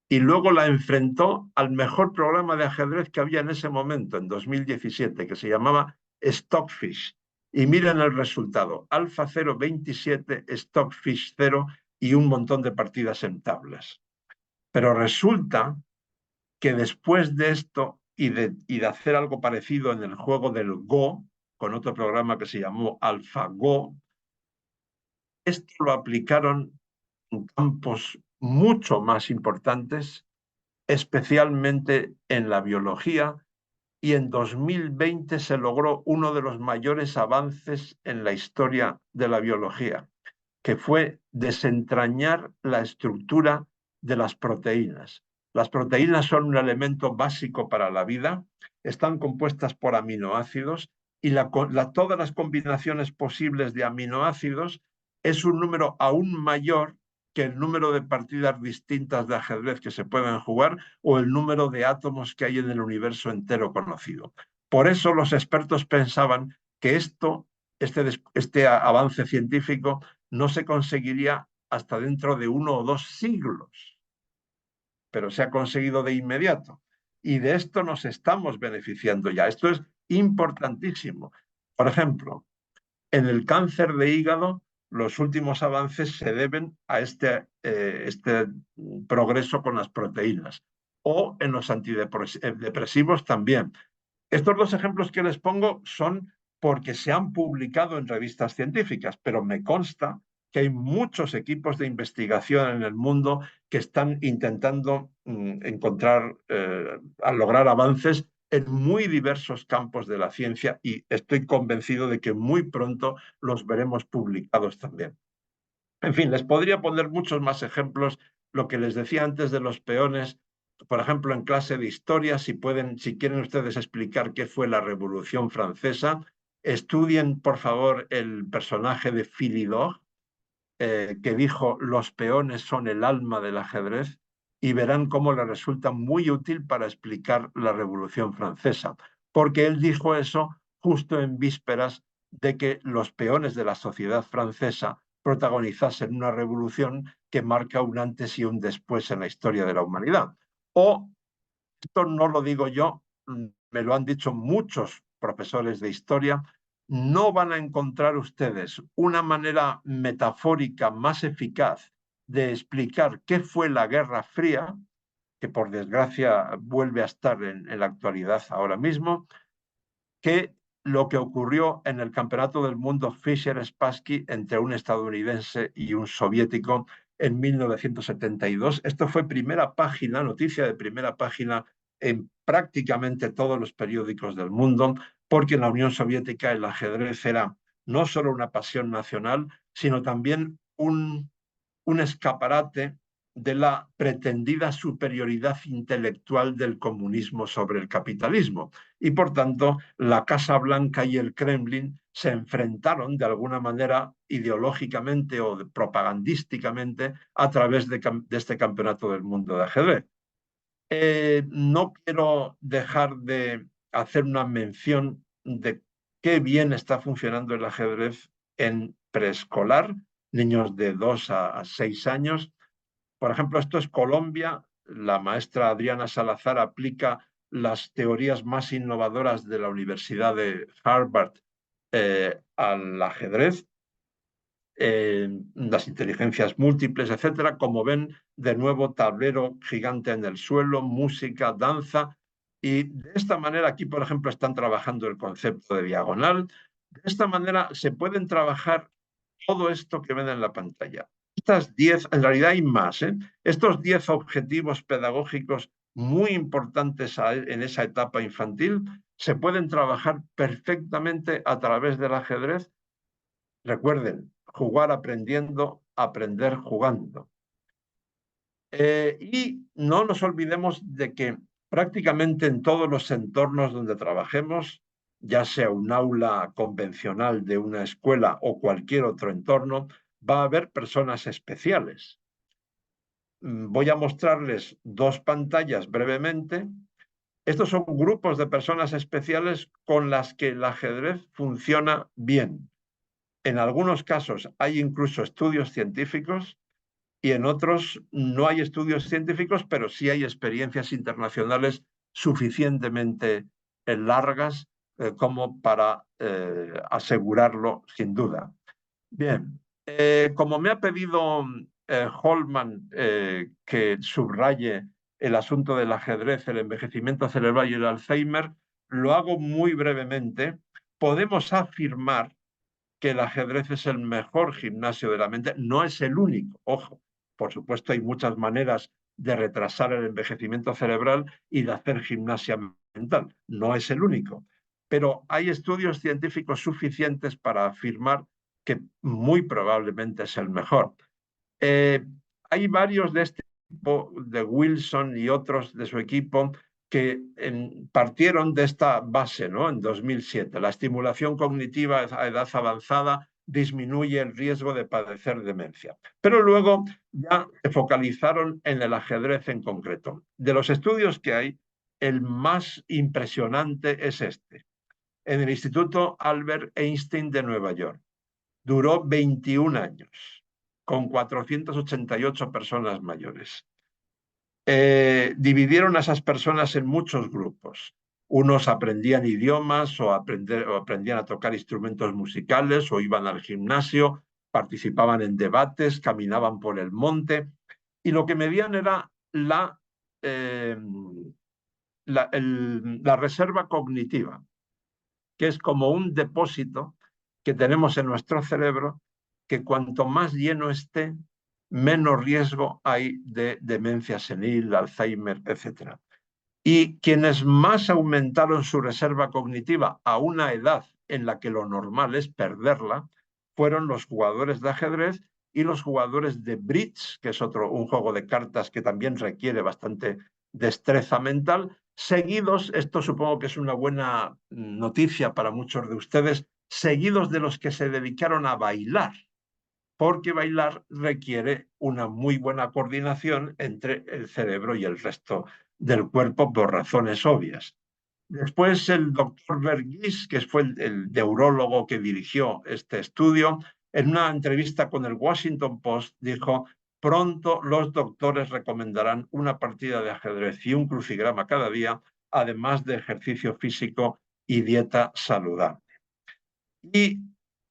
Y luego la enfrentó al mejor programa de ajedrez que había en ese momento, en 2017, que se llamaba Stockfish. Y miren el resultado, AlphaZero 27, Stockfish 0 y un montón de partidas en tablas. Pero resulta que después de esto y de hacer algo parecido en el juego del Go, con otro programa que se llamó AlphaGo, esto lo aplicaron en campos mucho más importantes, especialmente en la biología, y en 2020 se logró uno de los mayores avances en la historia de la biología, que fue desentrañar la estructura de las proteínas. Las proteínas son un elemento básico para la vida, están compuestas por aminoácidos y todas las combinaciones posibles de aminoácidos es un número aún mayor que el número de partidas distintas de ajedrez que se pueden jugar o el número de átomos que hay en el universo entero conocido. Por eso los expertos pensaban que este avance científico no se conseguiría hasta dentro de 1 o 2 siglos, pero se ha conseguido de inmediato. Y de esto nos estamos beneficiando ya. Esto es importantísimo. Por ejemplo, en el cáncer de hígado, los últimos avances se deben a este progreso con las proteínas. O en los antidepresivos también. Estos dos ejemplos que les pongo son porque se han publicado en revistas científicas, pero me consta que hay muchos equipos de investigación en el mundo que están intentando lograr avances en muy diversos campos de la ciencia y estoy convencido de que muy pronto los veremos publicados también. En fin, les podría poner muchos más ejemplos. Lo que les decía antes de los peones, por ejemplo, en clase de historia, si quieren ustedes explicar qué fue la Revolución Francesa, estudien, por favor, el personaje de Philidor, que dijo: los peones son el alma del ajedrez, y verán cómo le resulta muy útil para explicar la Revolución Francesa, porque él dijo eso justo en vísperas de que los peones de la sociedad francesa protagonizasen una revolución que marca un antes y un después en la historia de la humanidad. O, esto no lo digo yo, me lo han dicho muchos profesores de historia, no van a encontrar ustedes una manera metafórica más eficaz de explicar qué fue la Guerra Fría, que por desgracia vuelve a estar en la actualidad ahora mismo, que lo que ocurrió en el Campeonato del Mundo Fischer-Spassky entre un estadounidense y un soviético en 1972. Esto fue primera página, noticia de primera página en prácticamente todos los periódicos del mundo, porque en la Unión Soviética el ajedrez era no solo una pasión nacional, sino también un escaparate de la pretendida superioridad intelectual del comunismo sobre el capitalismo. Y por tanto, la Casa Blanca y el Kremlin se enfrentaron de alguna manera ideológicamente o propagandísticamente a través de este campeonato del mundo de ajedrez. No quiero dejar de hacer una mención de qué bien está funcionando el ajedrez en preescolar, niños de 2 a 6 años. Por ejemplo, esto es Colombia. La maestra Adriana Salazar aplica las teorías más innovadoras de la Universidad de Harvard al ajedrez, las inteligencias múltiples, etcétera. Como ven, de nuevo, tablero gigante en el suelo, música, danza. Y de esta manera, aquí, por ejemplo, están trabajando el concepto de diagonal. De esta manera se pueden trabajar todo esto que ven en la pantalla. Estas 10, en realidad hay más, estos 10 objetivos pedagógicos muy importantes en esa etapa infantil se pueden trabajar perfectamente a través del ajedrez. Recuerden, jugar aprendiendo, aprender jugando. Y no nos olvidemos de que prácticamente en todos los entornos donde trabajemos, ya sea un aula convencional de una escuela o cualquier otro entorno, va a haber personas especiales. Voy a mostrarles 2 pantallas brevemente. Estos son grupos de personas especiales con las que el ajedrez funciona bien. En algunos casos hay incluso estudios científicos y en otros no hay estudios científicos, pero sí hay experiencias internacionales suficientemente largas como para asegurarlo sin duda. Bien, como me ha pedido Holman que subraye el asunto del ajedrez, el envejecimiento cerebral y el Alzheimer, lo hago muy brevemente. Podemos afirmar que el ajedrez es el mejor gimnasio de la mente. No es el único, ojo. Por supuesto, hay muchas maneras de retrasar el envejecimiento cerebral y de hacer gimnasia mental. No es el único. Pero hay estudios científicos suficientes para afirmar que muy probablemente es el mejor. Hay varios de este tipo, de Wilson y otros de su equipo, que partieron de esta base, ¿no? En 2007. La estimulación cognitiva a edad avanzada disminuye el riesgo de padecer demencia. Pero luego ya se focalizaron en el ajedrez en concreto. De los estudios que hay, el más impresionante es este, en el Instituto Albert Einstein de Nueva York. Duró 21 años, con 488 personas mayores. Dividieron a esas personas en muchos grupos. Unos aprendían idiomas o aprendían a tocar instrumentos musicales o iban al gimnasio, participaban en debates, caminaban por el monte y lo que medían era la reserva cognitiva, que es como un depósito que tenemos en nuestro cerebro que cuanto más lleno esté, menos riesgo hay de demencia senil, Alzheimer, etc. Y quienes más aumentaron su reserva cognitiva a una edad en la que lo normal es perderla, fueron los jugadores de ajedrez y los jugadores de bridge, que es un juego de cartas que también requiere bastante destreza mental, seguidos, esto supongo que es una buena noticia para muchos de ustedes, seguidos de los que se dedicaron a bailar, porque bailar requiere una muy buena coordinación entre el cerebro y el resto del cuerpo por razones obvias. Después el doctor Verghese, que fue el neurólogo que dirigió este estudio, en una entrevista con el Washington Post dijo: pronto los doctores recomendarán una partida de ajedrez y un crucigrama cada día, además de ejercicio físico y dieta saludable. Y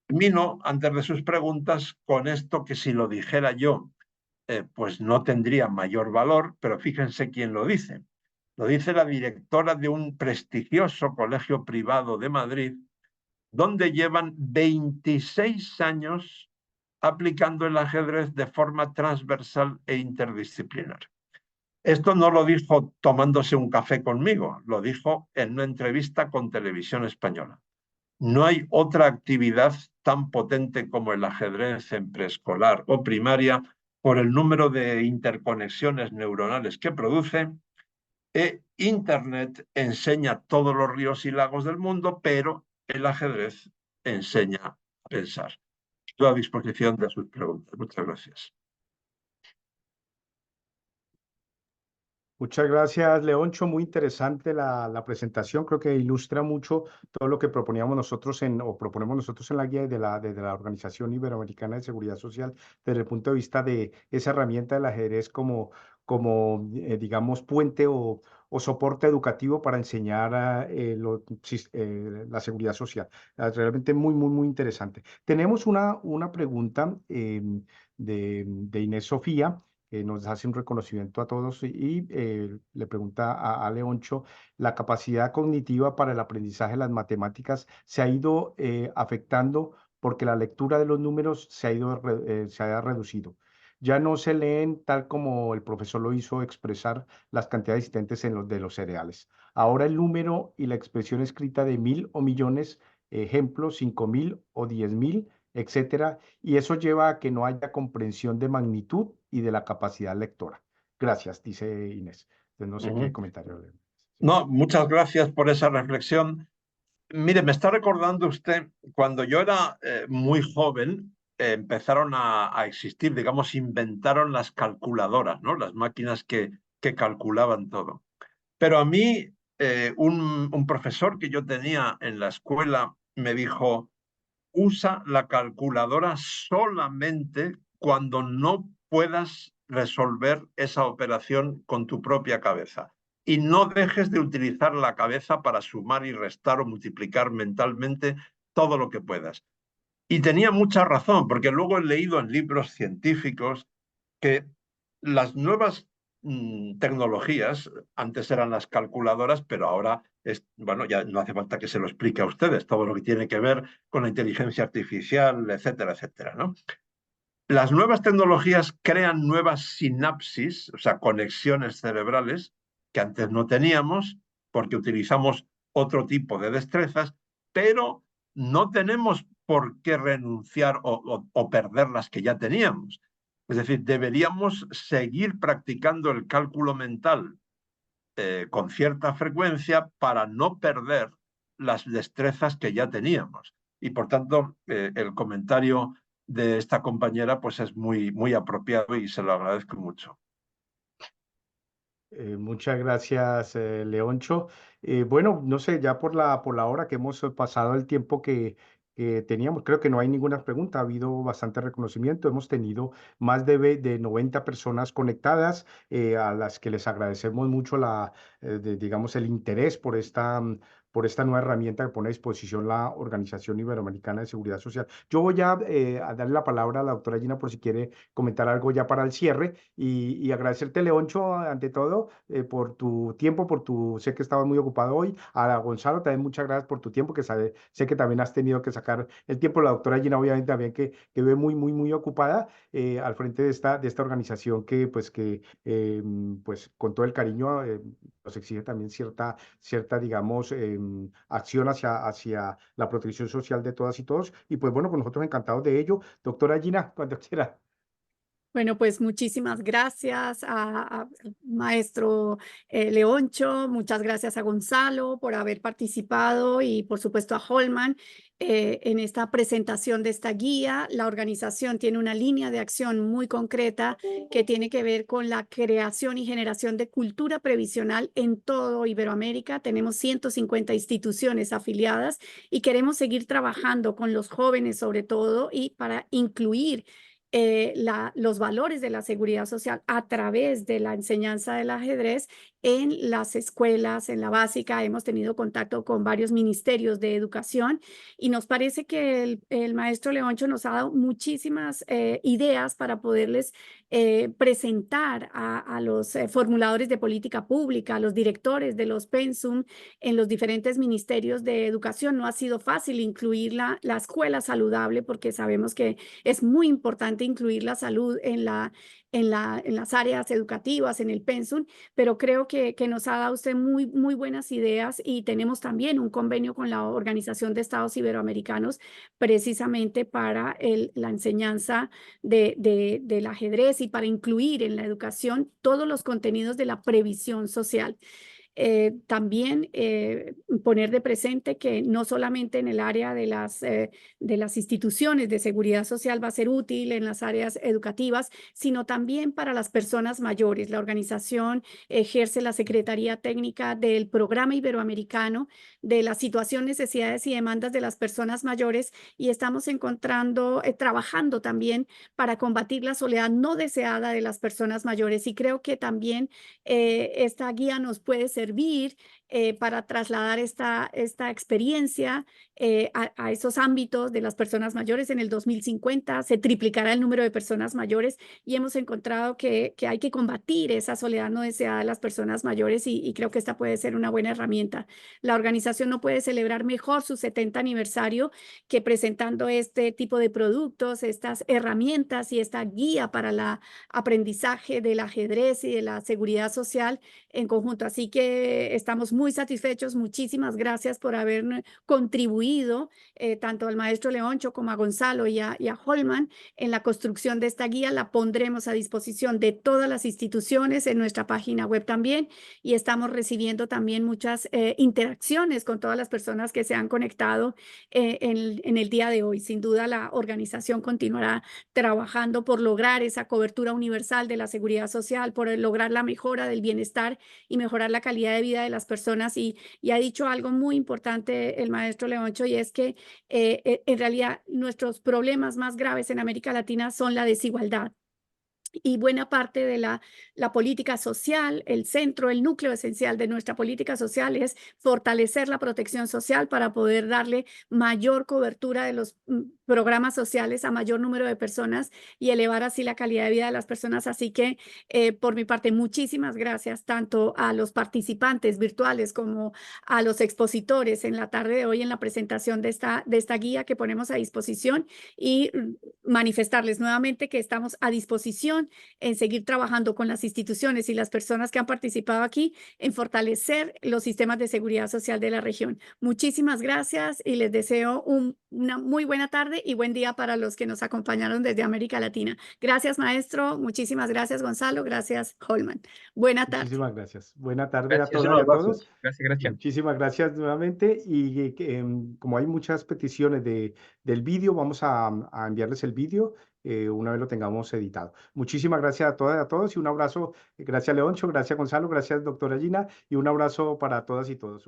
termino, antes de sus preguntas, con esto que si lo dijera yo, pues no tendría mayor valor, pero fíjense quién lo dice. Lo dice la directora de un prestigioso colegio privado de Madrid, donde llevan 26 años aplicando el ajedrez de forma transversal e interdisciplinar. Esto no lo dijo tomándose un café conmigo, lo dijo en una entrevista con Televisión Española. No hay otra actividad tan potente como el ajedrez en preescolar o primaria por el número de interconexiones neuronales que produce. Internet enseña todos los ríos y lagos del mundo, pero el ajedrez enseña a pensar. Estoy a disposición de sus preguntas. Muchas gracias. Muchas gracias, Leoncho. Muy interesante la presentación. Creo que ilustra mucho todo lo que proponíamos nosotros o proponemos nosotros en la guía de la Organización Iberoamericana de Seguridad Social desde el punto de vista de esa herramienta del ajedrez digamos, puente o soporte educativo para enseñar la seguridad social. Realmente muy interesante. Tenemos una pregunta de Inés Sofía, que nos hace un reconocimiento a todos y le pregunta a Leoncho: ¿la capacidad cognitiva para el aprendizaje de las matemáticas se ha ido afectando porque la lectura de los números se ha reducido? Ya no se leen tal como el profesor lo hizo expresar las cantidades existentes de los cereales. Ahora el número y la expresión escrita de 1000 o millones, ejemplos, 5000 o 10000, etcétera, y eso lleva a que no haya comprensión de magnitud y de la capacidad lectora. Gracias, dice Inés. Entonces, no sé qué comentario. Sí. No, muchas gracias por esa reflexión. Mire, me está recordando usted, cuando yo era muy joven, empezaron a existir, digamos, inventaron las calculadoras, ¿no? Las máquinas que calculaban todo. Pero a mí, un profesor que yo tenía en la escuela me dijo: usa la calculadora solamente cuando no puedas resolver esa operación con tu propia cabeza. Y no dejes de utilizar la cabeza para sumar y restar o multiplicar mentalmente todo lo que puedas. Y tenía mucha razón, porque luego he leído en libros científicos que las nuevas tecnologías, antes eran las calculadoras, pero ahora bueno, ya no hace falta que se lo explique a ustedes, todo lo que tiene que ver con la inteligencia artificial, etcétera, etcétera, ¿no? Las nuevas tecnologías crean nuevas sinapsis, o sea, conexiones cerebrales que antes no teníamos porque utilizamos otro tipo de destrezas, pero no tenemos por qué renunciar o perder las que ya teníamos. Es decir, deberíamos seguir practicando el cálculo mental con cierta frecuencia para no perder las destrezas que ya teníamos. Y por tanto, el comentario de esta compañera pues es muy apropiado y se lo agradezco mucho. Muchas gracias, Leoncho. Bueno, no sé, ya por la hora que hemos pasado el tiempo que teníamos, creo que no hay ninguna pregunta. Ha habido bastante reconocimiento. Hemos tenido más de 90 personas conectadas, a las que les agradecemos mucho digamos, el interés por esta nueva herramienta que pone a disposición la Organización Iberoamericana de Seguridad Social. Yo voy a darle la palabra a la doctora Gina por si quiere comentar algo ya para el cierre, y agradecerte, Leoncho, ante todo, por tu tiempo, sé que estabas muy ocupado hoy. A Gonzalo también muchas gracias por tu tiempo, que sé que también has tenido que sacar el tiempo. La doctora Gina obviamente también, que ve muy ocupada al frente de esta organización pues con todo el cariño nos exige también cierta digamos, acción hacia la protección social de todas y todos. Y pues bueno, con nosotros encantados de ello. Doctora Gina, cuando quiera. Bueno, pues muchísimas gracias a maestro Leoncho, muchas gracias a Gonzalo por haber participado y por supuesto a Holman en esta presentación de esta guía. La organización tiene una línea de acción muy concreta que tiene que ver con la creación y generación de cultura previsional en todo Iberoamérica. Tenemos 150 instituciones afiliadas y queremos seguir trabajando con los jóvenes sobre todo y para incluir los valores de la seguridad social a través de la enseñanza del ajedrez en las escuelas, en la básica. Hemos tenido contacto con varios ministerios de educación y nos parece que el maestro Leoncho nos ha dado muchísimas ideas para poderles presentar a los formuladores de política pública, a los directores de los pensum en los diferentes ministerios de educación. No ha sido fácil incluir la escuela saludable porque sabemos que es muy importante incluir la salud en las áreas educativas, en el pensum, pero creo que nos ha dado usted muy buenas ideas y tenemos también un convenio con la Organización de Estados Iberoamericanos precisamente para la enseñanza del ajedrez y para incluir en la educación todos los contenidos de la previsión social. También poner de presente que no solamente en el área de las instituciones de seguridad social va a ser útil en las áreas educativas, sino también para las personas mayores. La organización ejerce la Secretaría Técnica del Programa Iberoamericano de la situación, necesidades y demandas de las personas mayores y estamos trabajando también para combatir la soledad no deseada de las personas mayores. Y creo que también esta guía nos puede servir para trasladar esta experiencia a esos ámbitos de las personas mayores. En el 2050 se triplicará el número de personas mayores y hemos encontrado que hay que combatir esa soledad no deseada de las personas mayores y creo que esta puede ser una buena herramienta. La organización no puede celebrar mejor su 70 aniversario que presentando este tipo de productos, estas herramientas y esta guía para el aprendizaje del ajedrez y de la seguridad social en conjunto. Así que estamos muy satisfechos. Muchísimas gracias por haber contribuido tanto al maestro Leoncho como a Gonzalo y a Holman en la construcción de esta guía. La pondremos a disposición de todas las instituciones en nuestra página web también y estamos recibiendo también muchas interacciones con todas las personas que se han conectado en el día de hoy. Sin duda la organización continuará trabajando por lograr esa cobertura universal de la seguridad social, por lograr la mejora del bienestar y mejorar la calidad de vida de las personas. Y ha dicho algo muy importante el maestro Leoncho, y es que en realidad nuestros problemas más graves en América Latina son la desigualdad. Y buena parte de la política social, el centro, el núcleo esencial de nuestra política social es fortalecer la protección social para poder darle mayor cobertura de los programas sociales a mayor número de personas y elevar así la calidad de vida de las personas. Así que por mi parte, muchísimas gracias tanto a los participantes virtuales como a los expositores en la tarde de hoy en la presentación de esta guía que ponemos a disposición y manifestarles nuevamente que estamos a disposición en seguir trabajando con las instituciones y las personas que han participado aquí en fortalecer los sistemas de seguridad social de la región. Muchísimas gracias y les deseo una muy buena tarde y buen día para los que nos acompañaron desde América Latina. Gracias, maestro. Muchísimas gracias, Gonzalo. Gracias, Holman. Buena tarde. Muchísimas gracias. Buena tarde a Gracias. todas y a todos. Gracias, Graciela. Muchísimas gracias nuevamente y como hay muchas peticiones del vídeo, vamos a enviarles el vídeo una vez lo tengamos editado. Muchísimas gracias a todas y a todos y un abrazo. Gracias, Leoncho. Gracias, Gonzalo. Gracias, doctora Gina. Y un abrazo para todas y todos.